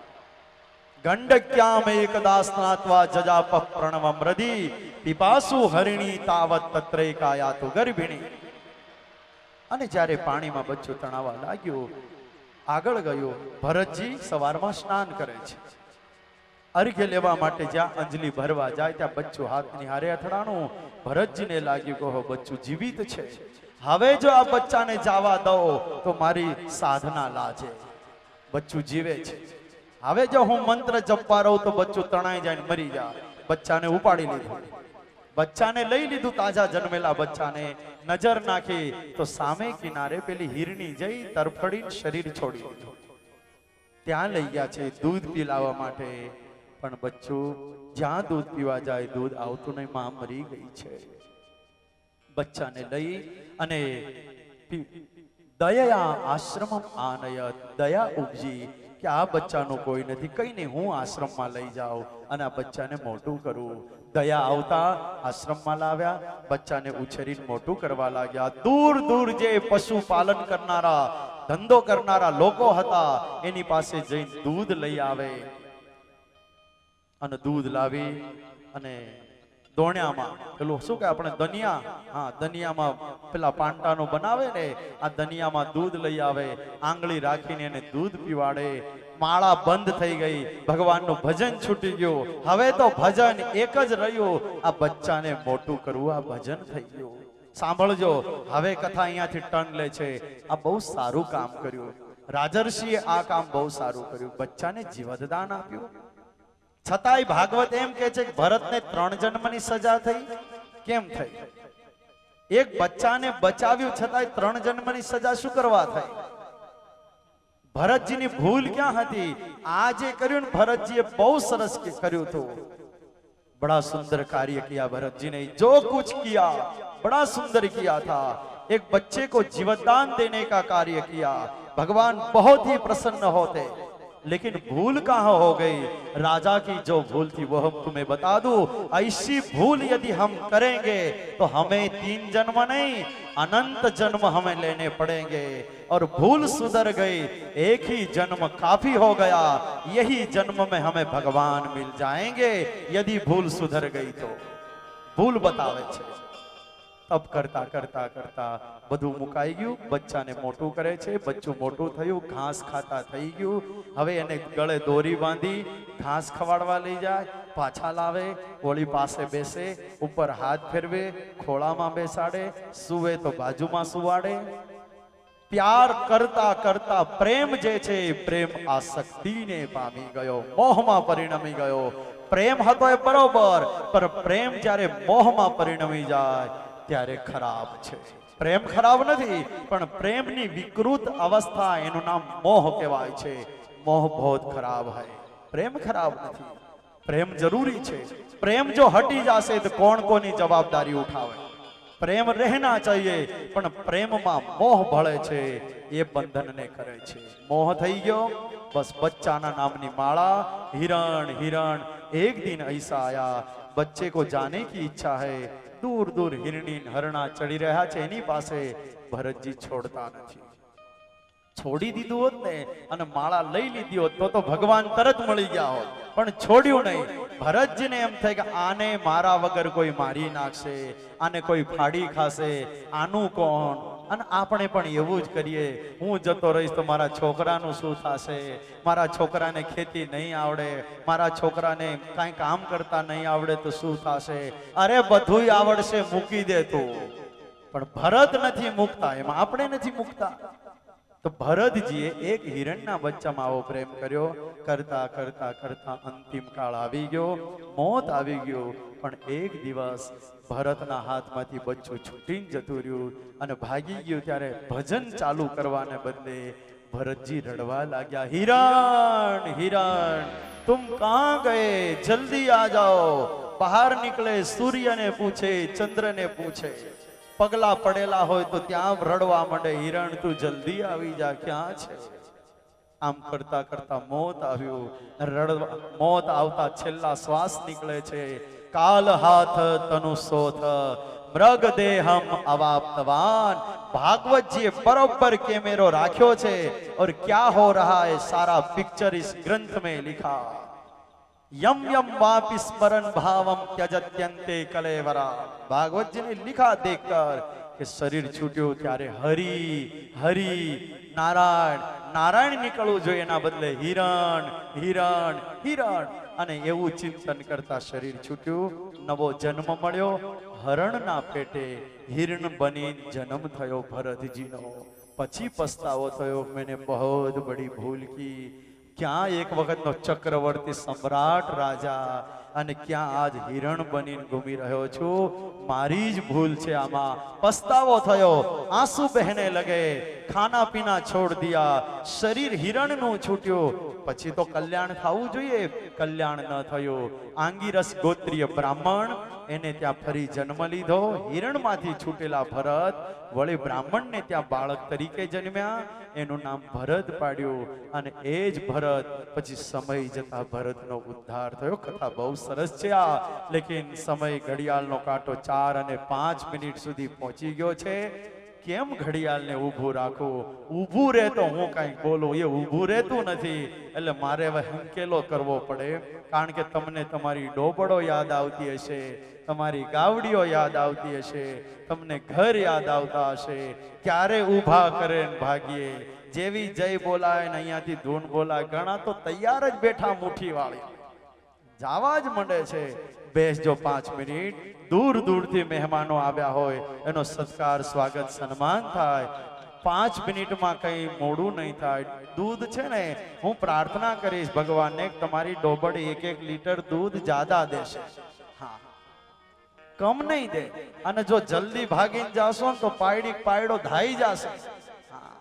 ગંડક્યામ એકદા સ્નાત્વા જજાપ પ્રણવમ્રધી પિપાસુ હરિણી તાવત તત્રૈકાયાતુ ગર્ભિણી. અને જ્યારે પાણીમાં બચ્ચું તણાવા લાગ્યું, આગળ ગયો. ભરતજી સવારમાં સ્નાન કરે છે. અર્ઘ્ય લેવા માટે જ્યાં અંજલિ ભરવા જાય ત્યાં બચ્ચું હાથની હારે અથડાણું. ભરતજીને લાગ્યું કે હો, બચ્ચું જીવિત છે. હવે જો આ બચ્ચાને જવા દો તો મારી સાધના લાજે. બચ્ચું જીવે છે. હવે જો હું મંત્ર જપવા રહું તો બચ્ચું તણાઈ જાય, મરી જાય. બચ્ચાને ઉપાડી લીધું. બચ્ચાને લઈ લીધું, તાજા જન્મેલા બચ્ચાને. નજર નાખી તો સામે કિનારે પેલી હિરણી જઈ તરફડીને શરીર છોડી દીધું. ત્યાં લઈ ગયા છે દૂધ પીલાવવા માટે, પણ બચ્ચું જ્યાં દૂધ પીવા જાય દૂધ આવતું નહીં, માં મરી ગઈ છે. બચ્ચાને લઈ અને દયા આશ્રમ આનયત, દયા ઉપજી કે આ બચ્ચાનું કોઈ નથી, કઈ નહીં, હું આશ્રમમાં લઈ જાઉં અને આ બચ્ચાને મોટું કરું. દયા આવતા આશ્રમમાં લાવ્યા. બચ્ચાને ઉછેરીને મોટું કરવા લાગ્યા. દૂર દૂર જે પશુપાલન કરનારા, ધંધો કરનારા લોકો હતા એની પાસે જઈને દૂધ લઈ આવે અને દૂધ લાવી અને દોણ્યામાં પેલું શું કે આપણે દનિયા, હા દનિયામાં પેલા પાંટાનો બનાવે ને, આ દનિયામાં દૂધ લઈ આવે. આંગળી રાખીને એને દૂધ પીવાડે. માળા બંધ થઈ ગઈ. ભગવાનનું ભજન છૂટી ગયું. હવે તો ભજન એક જ રહ્યું, આ બચ્ચાને મોટું કરવું. આ ભજન થઈ ગયું. સાંભળજો, હવે કથા અહીંયાથી ટર્ન લે છે. આ બહુ સારું કામ કર્યું. રાજર્ષિએ આ કામ બહુ સારું કર્યું. બચ્ચાને જીવતદાન આપ્યું. છતાંય ભાગવત એમ કે છે કે ભરતને 3 જન્મની સજા થઈ. કેમ થઈ? એક બચ્ચાને બચાવ્યું, છતાંય 3 જન્મની સજા શું કરવા થઈ? ભરતજીની ભૂલ ક્યાં હતી? આ જે કર્યું ને ભરતજીએ બહુ સરસ કર્યું હતું. बड़ा सुंदर कार्य किया भरत जी ने. जो कुछ किया बड़ा सुंदर किया था. एक बच्चे को जीवनदान देने का कार्य किया. भगवान बहुत ही प्रसन्न होते. लेकिन भूल कहाँ हो गई? राजा की जो भूल थी वो हम तुम्हें बता दूं. ऐसी भूल यदि हम करेंगे तो हमें 3 जन्म नहीं अनंत जन्म हमें लेने पड़ेंगे. और भूल सुधर गई, एक ही जन्म काफी हो गया. यही जन्म में हमें भगवान मिल जाएंगे यदि भूल सुधर गई तो. भूल बतावे छे. तब करता करता करता બધું મુકાઈ ગયું. બચ્ચાને મોટું કરે છે. બચ્ચું મોટું થયું, ઘાસ ખાતા થઈ ગયું. હવે એને ગળે દોરી બાંધી ઘાસ ખવાડવા લઈ જાય. પાછા લાવે, ઓળી પાસે બેસે, ઉપર હાથ ફેરવે, ખોળામાં બેસાડે, સુવે તો બાજુમાં સુવાડે. પ્યાર કરતા કરતા પ્રેમ જે છે પ્રેમ આસક્તિને પામી ગયો, મોહમાં પરિણમી ગયો. પ્રેમ હતો એ બરોબર, પણ પ્રેમ જ્યારે મોહમાં પરિણમી જાય ત્યારે ખરાબ છે. પ્રેમ ખરાબ નથી, પણ પ્રેમની વિકૃત અવસ્થા એનું નામ મોહ કહેવાય છે. મોહ બહુત ખરાબ હૈ. પ્રેમ ખરાબ નથી, પ્રેમ જરૂરી છે. પ્રેમ જો હટી જશે તો કોણ કોની જવાબદારી ઉઠાવે? પ્રેમ રહેના ચાહીએ, પણ પ્રેમમાં મોહ ભળે છે, એ બંધનને કરે છે. મોહ થઈ ગયો, બસ બચ્ચાના નામની માળા. हिरण हिरण एक दिन ऐसा आया, बच्चे को जाने की इच्छा है. दूर दूर हिरणी हरणा चढ़ी રહ્યા છે એની પાસે. ભરતજી છોડતા નથી. છોડી દીધું હોત ને અને માળા લઈ લીધી હોત તો ભગવાન તરત મળી ગયા હોત, પણ છોડ્યું નહીં. ભરતજીને એમ થાય કે આને મારા વગર કોઈ મારી નાખશે, આને કોઈ ફાડી ખાશે, આનું કોણ? અને આપણે પણ એવું જ કરીએ. હું જતો રહીશ તો મારા છોકરાનું શું થશે? મારા છોકરાને ખેતી નહીં આવડે, મારા છોકરાને કાંઈ કામ કરતા નહીં આવડે તો શું થશે? અરે બધુંય આવડશે, મૂકી દે તું. પણ ભરત નથી મૂકતા, એમાં આપણે નથી મૂકતા. તો ભરતજીએ એક હિરણના બચ્ચામાં આવો પ્રેમ કર્યો. કરતા કરતા કરતા અંતિમ કાળ આવી ગયો, મોત આવી ગયો. પણ એક દિવસ ભરતના હાથમાંથી બચ્ચું છૂટીને જતું રહ્યું અને ભાગી ગયું. ત્યારે ભજન ચાલુ કરવાને બદલે ભરતજી રડવા લાગ્યા. હિરણ હિરણ तुम कहां गए, जल्दी आ जाओ. બહાર નીકળે, સૂર્યને પૂછે, ચંદ્રને પૂછે. પગલા પડેલા હોય તો ત્યાં રડવા માંડે, હિરણ તું જલ્દી આવી જા, ક્યાં છે? આમ કરતા કરતા મોત આવ્યું. રડવા મોત આવતા છેલ્લા શ્વાસ નીકળે છે. કાલ હાથ તनु सोथ मृग देहम अवाप्तवान. भागवत जी बरोबर कैमेरो राख्यो छे और क्या हो रहा है सारा पिक्चर इस ग्रंथ में लिखा. यम यम वापि स्मरण भावम त्यजत्यन्ते कलेवरा. भागवत जी ने लिखा देखकर कि शरीर छूट्यो त्यारे हरि हरि नारायण नारायण निकलવું જોઈએ, એના બદલે હિરણ હિરણ હિરણ. અને એવું ચિંતન કરતા શરીર છૂટ્યું. નવો જન્મ મળ્યો. હરણના પેટે હિરણ બની જન્મ થયો ભરતજીનો. પછી પસ્તાવો થયો, મેને બહુત બડી ભૂલ કી. ક્યાં એક વખતનો ચક્રવર્તી સમ્રાટ રાજા અને ક્યાં આજ હિરણ બનીને ઘૂમી રહ્યો છું. મારી જ ભૂલ છે, આમાં પસ્તાવો થયો. આંસુ બહેને લગે. ખાના પીના છોડ દિયા. શરીર હિરણનું છૂટ્યું. પછી તો કલ્યાણ થવું જોઈએ, કલ્યાણ ન થયું. આંગીરસ ગોત્રીય બ્રાહ્મણ, એને ત્યાં ફરી જન્મ લીધો. હિરણમાંથી છૂટેલા ભરત વળી બ્રાહ્મણને ત્યાં બાળક તરીકે જન્મ્યા. એનું નામ ભરત પાડ્યું. અને એ જ ભરત પછી સમય જતા ભરતનો ઉદ્ધાર થયો. કથા બહુ સરસ છે આ, લેકિન સમય ઘડિયાળનો કાંટો 4 અને 5 મિનિટ સુધી પહોંચી ગયો છે. કેમ ઘડિયાળને ઊભું રાખવું? ઊભું રહે તો હું કાંઈક બોલું, એ ઊભું રહેતું નથી. એટલે મારે હવે હંકેલો કરવો પડે. કારણ કે તમને તમારી ડોબડો યાદ આવતી હશે, તમારી ગાવડીઓ યાદ આવતી હશે, તમને ઘર યાદ આવતા હશે. ક્યારે ઊભા કરે ને ભાગીએ. જેવી જય બોલાય ને અહીંયાથી ધૂન બોલાય, ઘણા તો તૈયાર જ બેઠા મુઠ્ઠી વાળી જાવા જ મંડે છે. બેસજો 5 મિનિટ. दूर दूर थी मेहमानो आव्या होय, एनो सत्कार स्वागत सन्मान थाय. 5 मिनिट में कई मोड़ू नहीं थाय. दूध छे ने हूँ प्रार्थना करीश भगवान ने तमारी डोबड़ 1-1 लीटर दूध ज्यादा देशे, हाँ कम नहीं दे. अने जो जल्दी भागी जाशो तो पायडी पायडो धाई जाशे. हाँ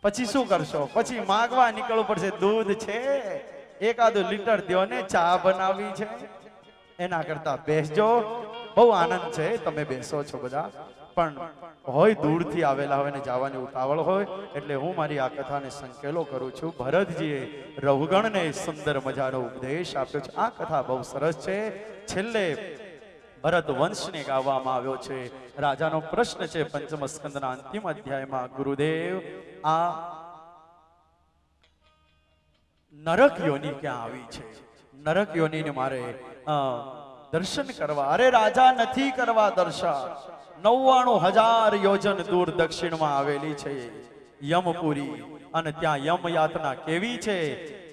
पछी शुं करशो? पछी मागवा निकळवू पड़शे. दूध छे 1-2 लीटर द्यो ने, चा बनावी छे. એના કરતા બેસજો. બહુ આનંદ છે, તમે બેસો છો બધા. પણ હોય દૂરથી આવેલા હોય ને જવાની ઉતાવળ હોય, એટલે હું મારી આ કથાને સંકેલો કરું છું. ભરતજીએ રઘુગણને સુંદર મજાનો ઉપદેશ આપ્યો છે. આ કથા બહુ સરસ છે. છેલ્લે ભરત વંશને ગાવામાં આવ્યો છે. રાજાનો પ્રશ્ન છે પંચમ સ્કંદના અંતિમ અધ્યાયમાં, ગુરુદેવ આ નરક યોની ક્યાં આવી છે? નરક યોનીને મારે દર્શન કરવા. અરે રાજા નથી કરવા દર્શન. 99,000 યોજન દૂર દક્ષિણમાં આવેલી છે યમપુરી. અને ત્યાં યમ યાતના કેવી છે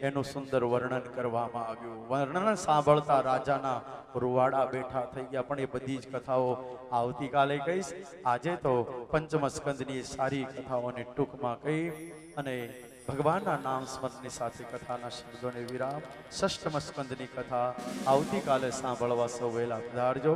એનું સુંદર વર્ણન કરવામાં આવ્યું. વર્ણન સાંભળતા રાજાના રૂવાડા બેઠા થઈ ગયા. પણ એ બધી જ કથાઓ આવતીકાલે કહીશ. આજે તો પંચમ સ્કંદની સારી કથાઓને ટૂંકમાં કહી અને ભગવાનના નામ સ્મરણની સાથે કથાના શબ્દોને વિરામ. ષષ્ઠમ સ્કંદની કથા આવતીકાલે સાંભળવા સૌ વહેલા પધારજો.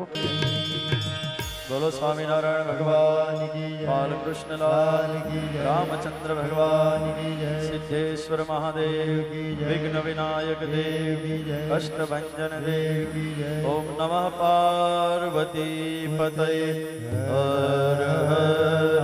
बोलो स्वामीनारायण भगवान की जय। बालकृष्ण लाल की जय। रामचंद्र भगवान की जय। सिद्धेश्वर महादेव की जय। विघ्न विनायक देव की जय। कष्ट भंजन देव की जय। ओम नमः पार्वती पतये हर हर